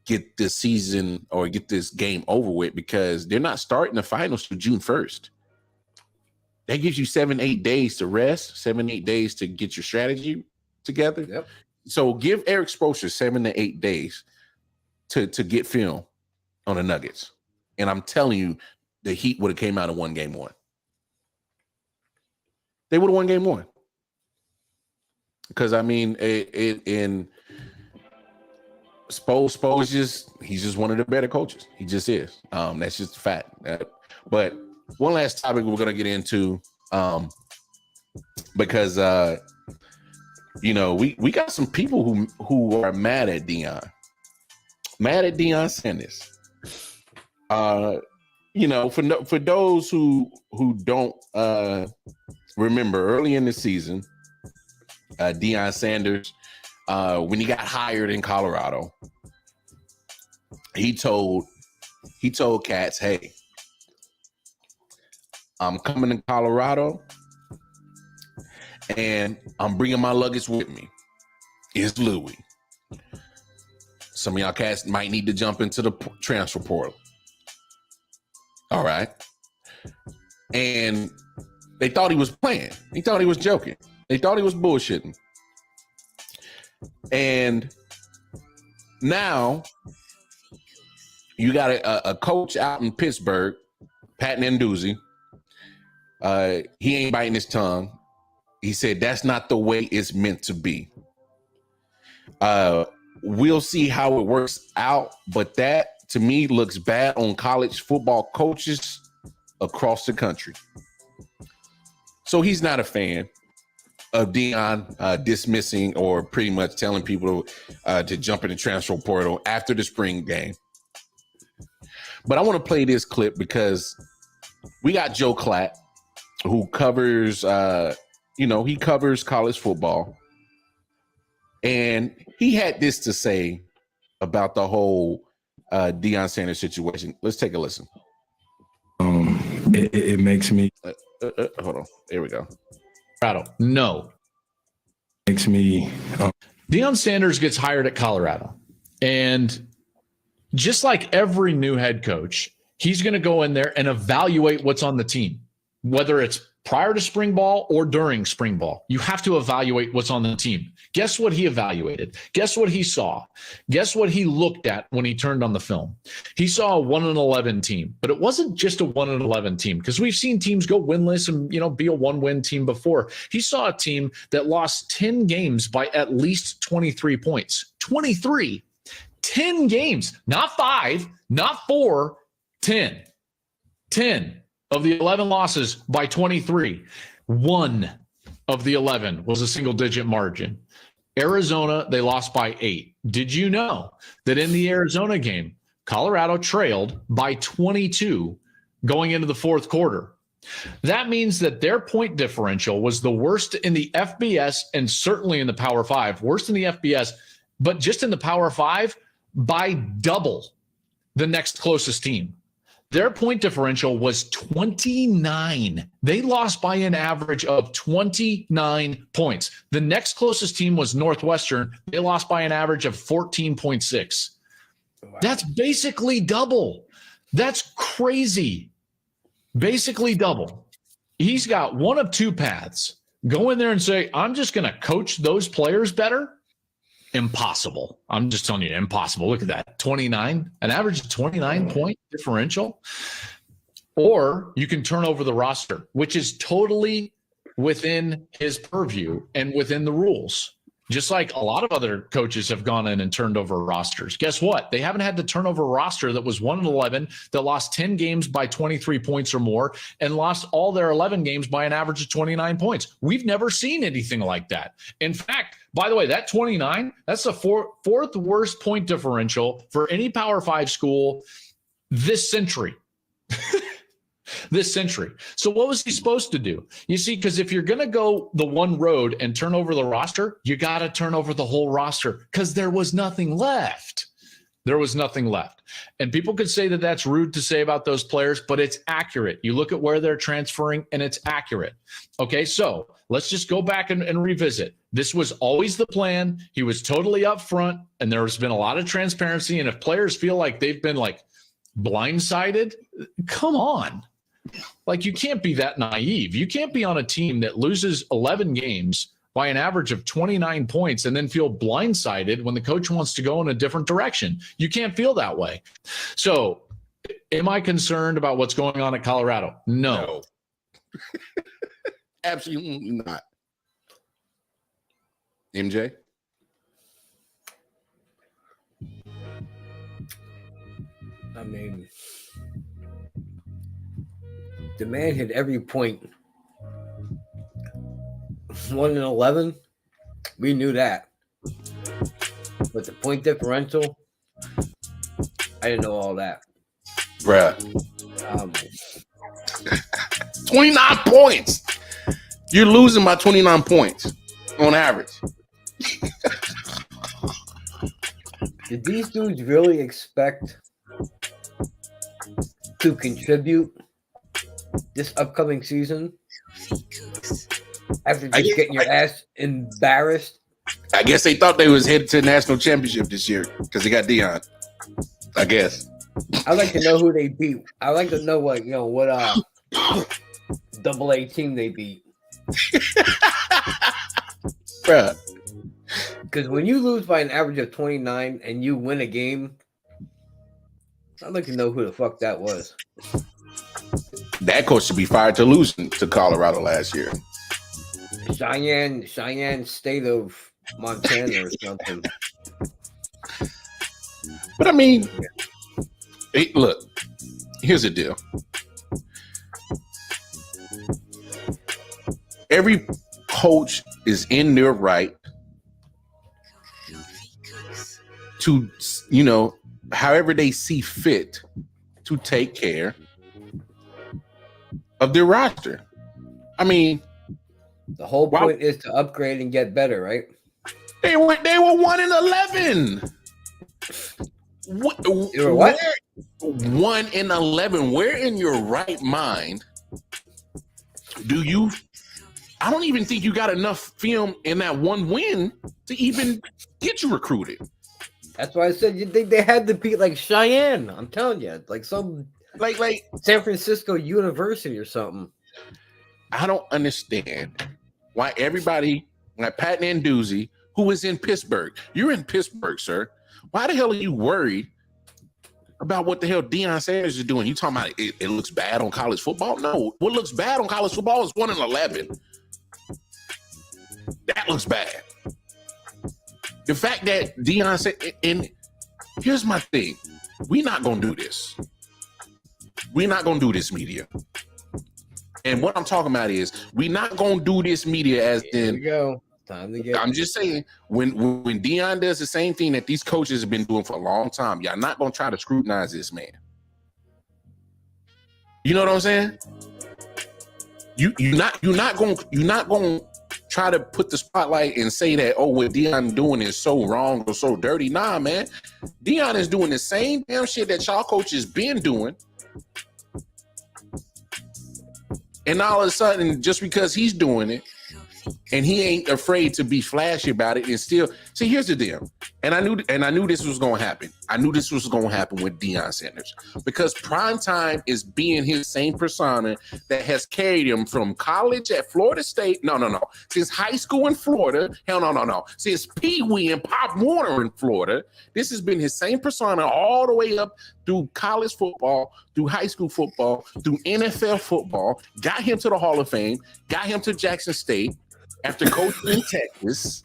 get this season or get this game over with, because they're not starting the finals till June 1st. That gives you 7-8 days to rest, 7-8 days to get your strategy together. Yep. So give Eric Spoelstra 7 to 8 days to get film on the Nuggets. And I'm telling you, the Heat would have came out and won game one. They would have won game one. Because, I mean, in Spo's he's just one of the better coaches. He just is. That's just a fact. But one last topic we're going to get into, because we got some people who are mad at Deion Sanders. For those who don't remember, early in the season, Deion Sanders, when he got hired in Colorado, he told cats, "Hey, I'm coming to Colorado, and I'm bringing my luggage with me. It's Louis. Some of y'all cats might need to jump into the transfer portal." All right. And they thought he was playing. He thought he was joking. They thought he was bullshitting. And now you got a coach out in Pittsburgh, Pat Narduzzi. He ain't biting his tongue. He said that's not the way it's meant to be. We'll see how it works out, but that to me looks bad on college football coaches across the country. So he's not a fan of Deion dismissing or pretty much telling people to jump in the transfer portal after the spring game. But I want to play this clip because we got Joe Klatt, who covers, he covers college football. And he had this to say about the whole Deion Sanders situation. Let's take a listen. It makes me hold on. There we go. No. Makes me Deion Sanders gets hired at Colorado. And just like every new head coach, he's going to go in there and evaluate what's on the team, whether it's prior to spring ball or during spring ball. You have to evaluate what's on the team. Guess what he evaluated? Guess what he saw? Guess what he looked at when he turned on the film? He saw a 1-11 team, but it wasn't just a 1-11 team, because we've seen teams go winless and, be a 1-win team before. He saw a team that lost 10 games by at least 23 points. 23. 10 games, not 5, not 4, 10. 10 of the 11 losses by 23. 1 of the 11 was a single-digit margin. Arizona, they lost by 8. Did you know that in the Arizona game, Colorado trailed by 22 going into the fourth quarter? That means that their point differential was the worst in the FBS and certainly in the Power 5. Worst in the FBS, but just in the Power 5 by double the next closest team. Their point differential was 29. They lost by an average of 29 points. The next closest team was Northwestern. They lost by an average of 14.6. Wow. That's basically double. That's crazy. Basically double. He's got one of two paths. Go in there and say, I'm just going to coach those players better impossible. I'm just telling you, impossible. Look at that. 29, an average of 29 point differential. Or you can turn over the roster, which is totally within his purview and within the rules. Just like a lot of other coaches have gone in and turned over rosters. Guess what? They haven't had to turn over a roster that was 1-11, that lost 10 games by 23 points or more, and lost all their 11 games by an average of 29 points. We've never seen anything like that. In fact, by the way, that 29, that's the fourth worst point differential for any Power 5 school this century. This century. So what was he supposed to do? You see, because if you're going to go the one road and turn over the roster, you got to turn over the whole roster because there was nothing left. There was nothing left. And people could say that that's rude to say about those players, but it's accurate. You look at where they're transferring and it's accurate. Okay, so let's just go back and revisit. This was always the plan. He was totally upfront, and there's been a lot of transparency. And if players feel like they've been like blindsided, come on. Like, you can't be that naive. You can't be on a team that loses 11 games by an average of 29 points and then feel blindsided when the coach wants to go in a different direction. You can't feel that way. So am I concerned about what's going on at Colorado? No. Absolutely not. MJ? I mean, the man hit every point. 1-11, we knew that. But the point differential, I didn't know all that. Bruh. 29 points. You're losing by 29 points on average. Did these dudes really expect to contribute this upcoming season after just getting your ass embarrassed? I guess they thought they was headed to the national championship this year because they got Deion. I guess. I'd like to know who they beat. I'd like to know what AA team they beat. Bruh. Because when you lose by an average of 29 and you win a game, I'd like to know who the fuck that was. That coach should be fired to losing to Colorado last year. Cheyenne State of Montana or something. But I mean, look, here's the deal. Every coach is in their right to, however they see fit to take care of their roster. I mean, the whole point is to upgrade and get better, right? They were 1-11. What? 1-11. Where in your right mind do you? I don't even think you got enough film in that one win to even get you recruited. That's why I said they had to beat like Cheyenne. I'm telling you, like some like San Francisco University or something. I don't understand why everybody like Pat Nanduzzi, who is in Pittsburgh. You're in Pittsburgh, sir. Why the hell are you worried about what the hell Deion Sanders is doing? You talking about it looks bad on college football? No, what looks bad on college football is 1-11. That looks bad. The fact that Deion said, and here's my thing, we're not gonna do this. We're not gonna do this, media. And what I'm talking about is we're not gonna do this, media, as Here we go. Time to get. I'm just saying, when Deion does the same thing that these coaches have been doing for a long time, y'all not gonna try to scrutinize this man. You know what I'm saying? You're not gonna try to put the spotlight and say that, oh, what Deion doing is so wrong or so dirty. Nah, man. Deion is doing the same damn shit that y'all coaches been doing. And all of a sudden, just because he's doing it, And he ain't afraid to be flashy about it. And still, see, here's the deal. And I knew this was going to happen. I knew this was going to happen with Deion Sanders, because primetime is being his same persona that has carried him from college at Florida State. No. Since high school in Florida. Hell, no. Since Pee Wee and Pop Warner in Florida. This has been his same persona all the way up through college football, through high school football, through NFL football. Got him to the Hall of Fame. Got him to Jackson State. After coaching in Texas,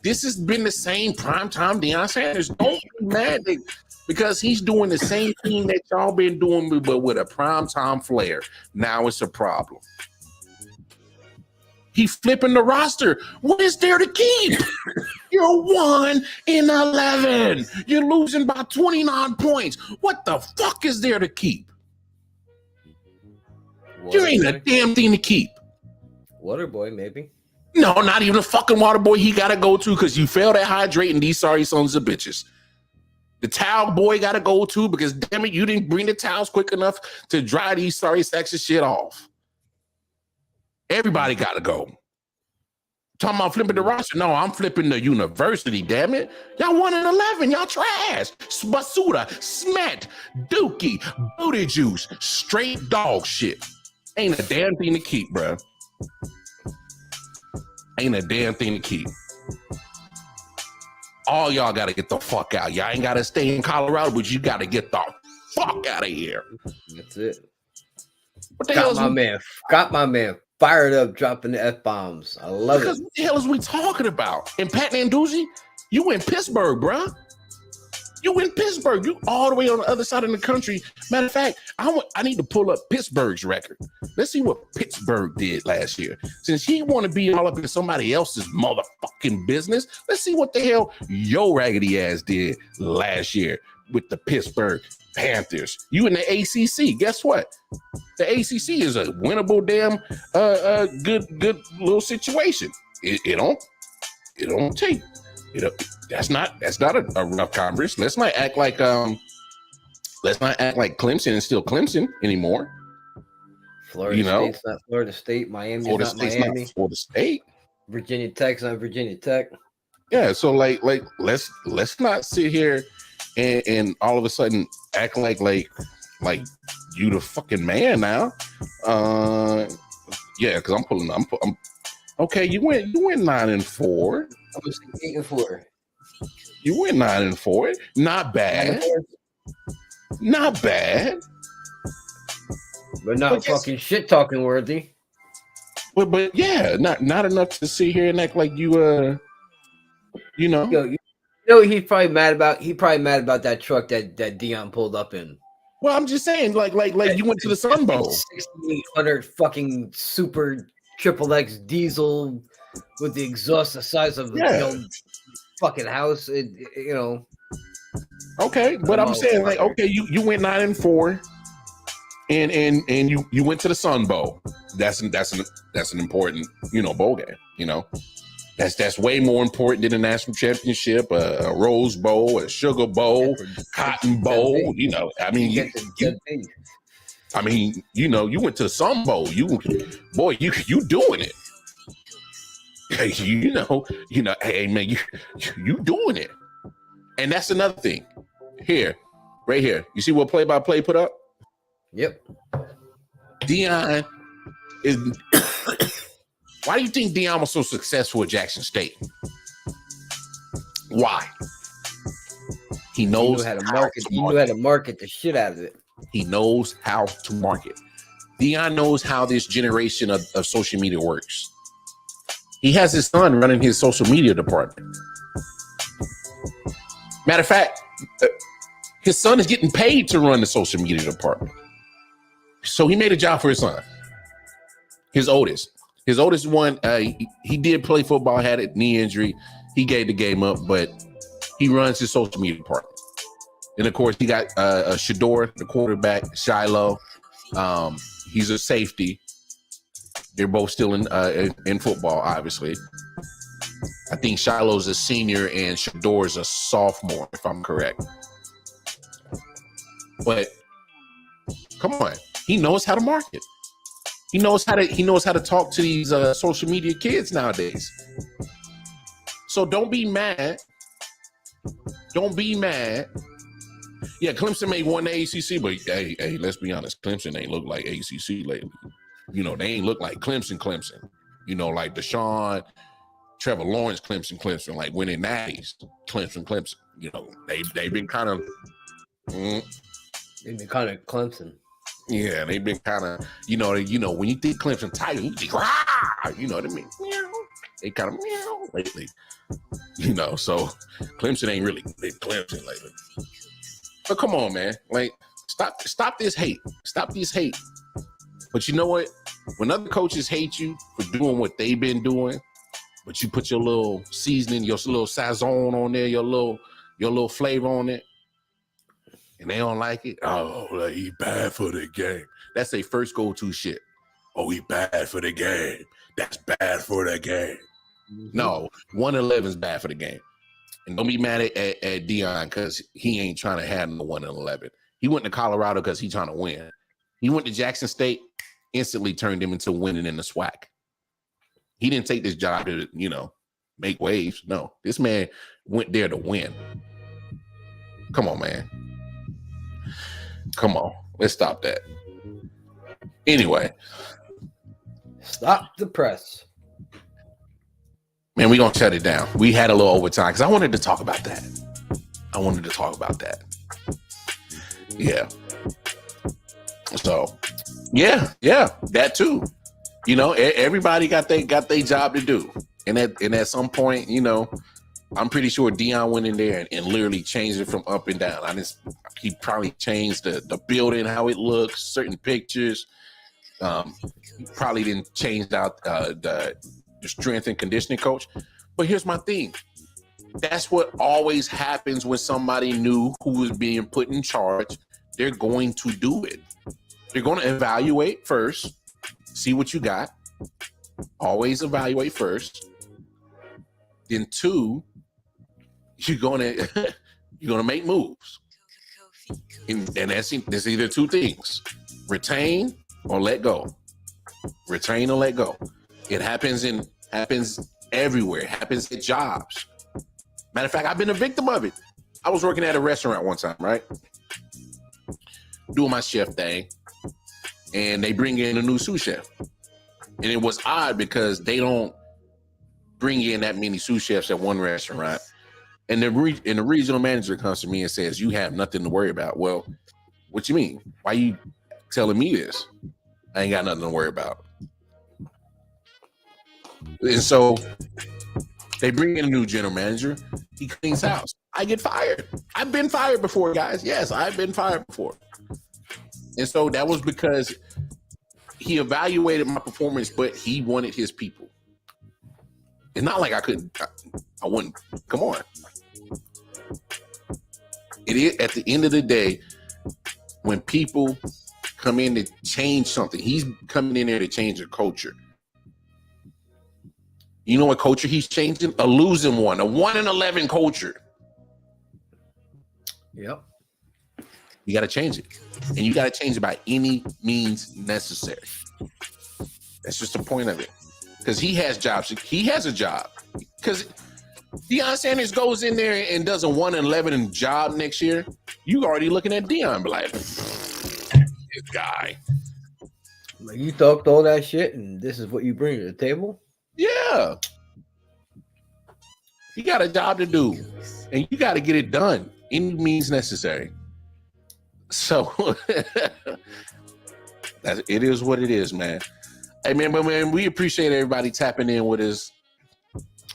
this has been the same primetime Deion Sanders. Don't be mad because he's doing the same thing that y'all been doing, but with a primetime flair. Now it's a problem. He flipping the roster. What is there to keep? You're 1-11. You're losing by 29 points. What the fuck is there to keep? There ain't a damn thing to keep. Waterboy, maybe. No, not even a fucking water boy he got to go to, because you failed at hydrating these sorry sons of bitches. The towel boy got to go to, because damn it, you didn't bring the towels quick enough to dry these sorry sacks of shit off. Everybody got to go. Talking about flipping the roster. No, I'm flipping the university, damn it. Y'all 1-11. Y'all trash. Basuda, Smet, Dookie, Booty Juice, straight dog shit. Ain't a damn thing to keep, bro. Ain't a damn thing to keep. All y'all got to get the fuck out. Y'all ain't got to stay in Colorado, but you got to get the fuck out of here. That's it. What the Got my man fired up, dropping the F-bombs. I love it. What the hell is we talking about? And Pat Nanduzzi, you in Pittsburgh, bro. You in Pittsburgh. You all the way on the other side of the country. Matter of fact, I need to pull up Pittsburgh's record. Let's see what Pittsburgh did last year. Since he want to be all up in somebody else's motherfucking business, let's see what the hell your raggedy ass did last year with the Pittsburgh Panthers. You in the ACC. Guess what? The ACC is a winnable damn good little situation. It don't take. That's not a rough conference. Let's not act like Clemson is still Clemson anymore. Florida State's not Florida State. Miami's not Miami. Not Florida State. Virginia Tech's not Virginia Tech. Yeah, so like let's not sit here and all of a sudden act like you the fucking man now. Yeah, because I'm okay. You went 9-4. I was 8-4. You went 9-4. Not bad. Not bad. But not fucking shit talking worthy. But yeah, not enough to sit here and act like you you know. Yo, you know what he's probably mad about? He probably mad about that truck that Deion pulled up in. Well, I'm just saying, like you went to the Sun Bowl. 6,800 fucking super triple X diesel with the exhaust the size of the fucking house. You know. Okay, but I'm saying, like, okay, you went 9-4, and you went to the Sun Bowl. That's an important, bowl game. That's way more important than a national championship, a Rose Bowl, a Sugar Bowl, Cotton Bowl. I mean, you went to the Sun Bowl. You doing it. Hey, hey man, you doing it. And that's another thing. Right here. You see what play-by-play put up? Yep. Deion is. Why do you think Deion was so successful at Jackson State? Why? He knows how to market. He knew how to market the shit out of it. He knows how to market. Deion knows how this generation of social media works. He has his son running his social media department. Matter of fact, his son is getting paid to run the social media department. So he made a job for his son. His oldest one, he did play football, had a knee injury. He gave the game up, but he runs his social media department. And of course, he got Shador, the quarterback, Shiloh. He's a safety. They're both still in football, obviously. I think Shiloh's a senior and Shador's a sophomore, if I'm correct. But come on, he knows how to market. He knows how to talk to these social media kids nowadays. So don't be mad. Don't be mad. Yeah, Clemson may won the ACC, but hey, let's be honest. Clemson ain't look like ACC lately. You know, they ain't look like Clemson. You know, like Deshaun, Trevor Lawrence, Clemson, like winning natties, Clemson. You know, they've been kind of. They've been kind of Clemson. Yeah, they've been kind of, you know, when you think Clemson Tiger, you think, rah! You know what I mean? Meow. They kind of meow lately. You know, so Clemson ain't really been Clemson lately. But come on, man. Like, stop this hate. Stop this hate. But you know what? When other coaches hate you for doing what they've been doing, but you put your little seasoning, your little sazon on there, your little flavor on it, and they don't like it, oh, like, he bad for the game. That's their first go-to shit. Oh, he bad for the game. That's bad for the game. Mm-hmm. No, 1-11 is bad for the game. And don't be mad at Deion because he ain't trying to have no 1-11. He went to Colorado because he's trying to win. He went to Jackson State, instantly turned him into winning in the SWAC. He didn't take this job to, you know, make waves. No, this man went there to win. Come on, man. Come on. Let's stop that. Anyway. Stop the press. Man, we're going to shut it down. We had a little overtime because I wanted to talk about that. Yeah. So, yeah, that too. You know, everybody got their job to do. And at some point, you know, I'm pretty sure Deion went in there and literally changed it from up and down. He probably changed the building, how it looks, certain pictures. He probably didn't change out the strength and conditioning coach. But here's my thing. That's what always happens when somebody new who is being put in charge. They're going to do it. They're going to evaluate first, see what you got. Always evaluate first. Then 2, you're gonna make moves, and that's either 2 things: retain or let go. Retain or let go. It happens everywhere. It happens at jobs. Matter of fact, I've been a victim of it. I was working at a restaurant one time, right? Doing my chef thing, and they bring in a new sous chef, and it was odd because they don't bring in that many sous chefs at one restaurant. And the regional manager comes to me and says, "You have nothing to worry about." Well, what you mean? Why you telling me this? I ain't got nothing to worry about. And so they bring in a new general manager. He cleans house. I get fired. I've been fired before, guys. Yes, I've been fired before. And so that was because he evaluated my performance, but he wanted his people. It's not like I wouldn't. Come on. It is at the end of the day, when people come in to change something, he's coming in there to change a culture. You know what culture he's changing? A losing one, a 1-11 culture. Yep. You got to change it. And you got to change it by any means necessary. That's just the point of it. Because he has jobs. He has a job. Because Deion Sanders goes in there and does a 1-11 job next year. You already looking at Deion, be like, this guy. Like, you talked all that shit, and this is what you bring to the table? Yeah. You got a job to do, and you got to get it done. Any means necessary. So it is what it is, man. Hey, man, we appreciate everybody tapping in with us.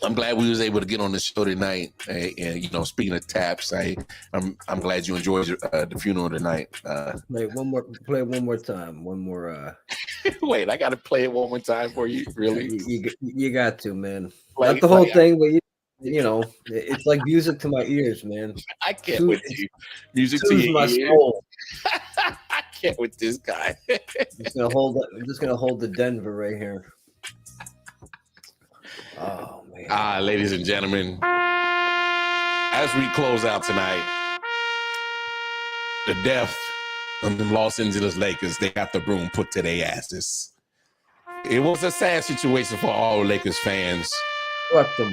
I'm glad we was able to get on the show tonight. And you know, speaking of taps, I'm glad you enjoyed the funeral tonight. Play it one more time. One more. Wait, I got to play it one more time for you. Really? You got to, man. Like, not the whole thing, but you know, it's like music to my ears, man. I can't with you. Music to your my ears. soul. I can't with this guy. I'm just gonna hold the Denver right here. Oh man. Ladies and gentlemen, as we close out tonight, the death of the Los Angeles Lakers, they got the broom put to their asses. It was a sad situation for all Lakers fans. Fuck them.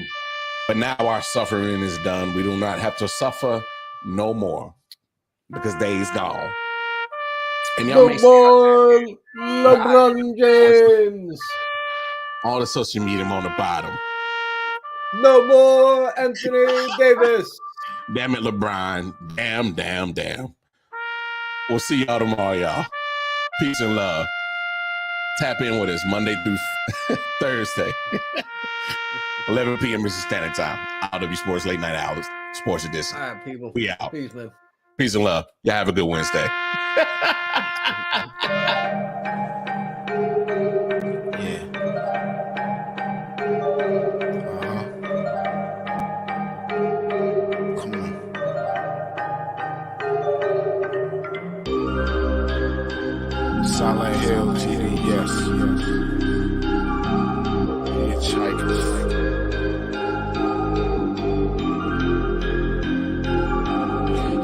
But now our suffering is done. We do not have to suffer no more because days gone. And y'all Good boy, LeBron James. All the social media on the bottom. No more Anthony Davis. Damn it, LeBron. Damn. We'll see y'all tomorrow, y'all. Peace and love. Tap in with us Monday through Thursday. 11 p.m. Eastern Standard Time. I.O.W. Sports Late Night Hours. Sports Edition. All right, people. We out. Peace, man. Peace and love. Y'all have a good Wednesday. Silent Hill TDS. Hitchhikers.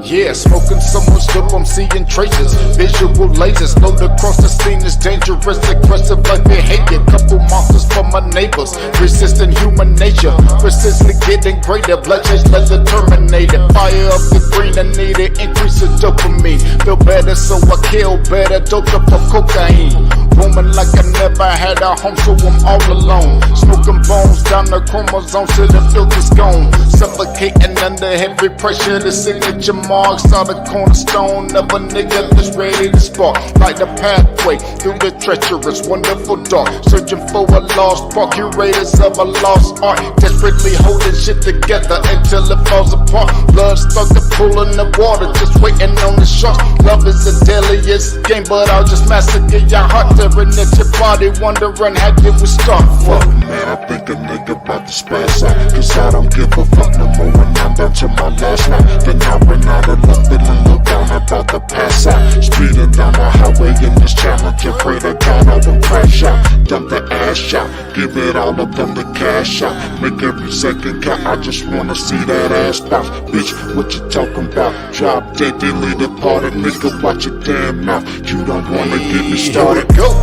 Yeah, smoking someone's dope, I'm seeing traces. Visual lasers, load across the scene is dangerous, aggressive like behavior. Couple monsters from my neighbors, resisting human nature. Persistently getting greater, bloodshed like the Terminator. Fire up the green, I need it, increase the dopamine. Feel better, so I kill better, doped up for cocaine. Roaming like I never had a home, so I'm all alone. Smoking bones down the chromosomes till the filter's gone. Suffocating under heavy pressure, the signature marks are the cornerstone of a nigga that's ready to spark. Like the pathway through the treacherous, wonderful dark. Searching for a lost spark, curators of a lost art. Desperately holding shit together until it falls apart. Blood stuck to pulling the water, just waiting on the shark. Love is the deadliest game, but I'll just massacre your heart. Tearing at your body, wondering how did we start from. Man, I think a nigga about to spaz out, cause I don't give a fuck no more when I'm down to my last night. Then I ran out of luck, feeling look down, about to pass out. Speeding down the highway in this challenge, and pray to God I don't crash out. Dump the ash out, give it all up on the cash out. Make every second count, I just wanna see that ass bounce. Bitch, what you talking about? Drop dead, delete the part of nigga, watch your damn mouth. You don't wanna get me started. Go.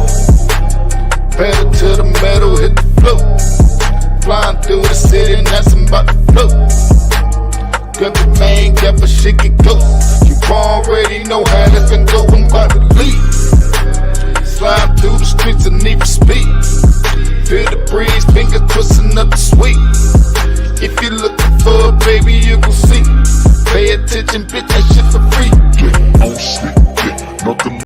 Pedal to the metal, hit the floor. Flying through the city, and that's about to flow. Grab the main, grab a shit get close. You already know how this can go, I'm about to leave. Slide through the streets and need for speed. Feel the breeze, fingers twisting up the sweet. If you're looking for a baby, you gon' see. Pay attention, bitch,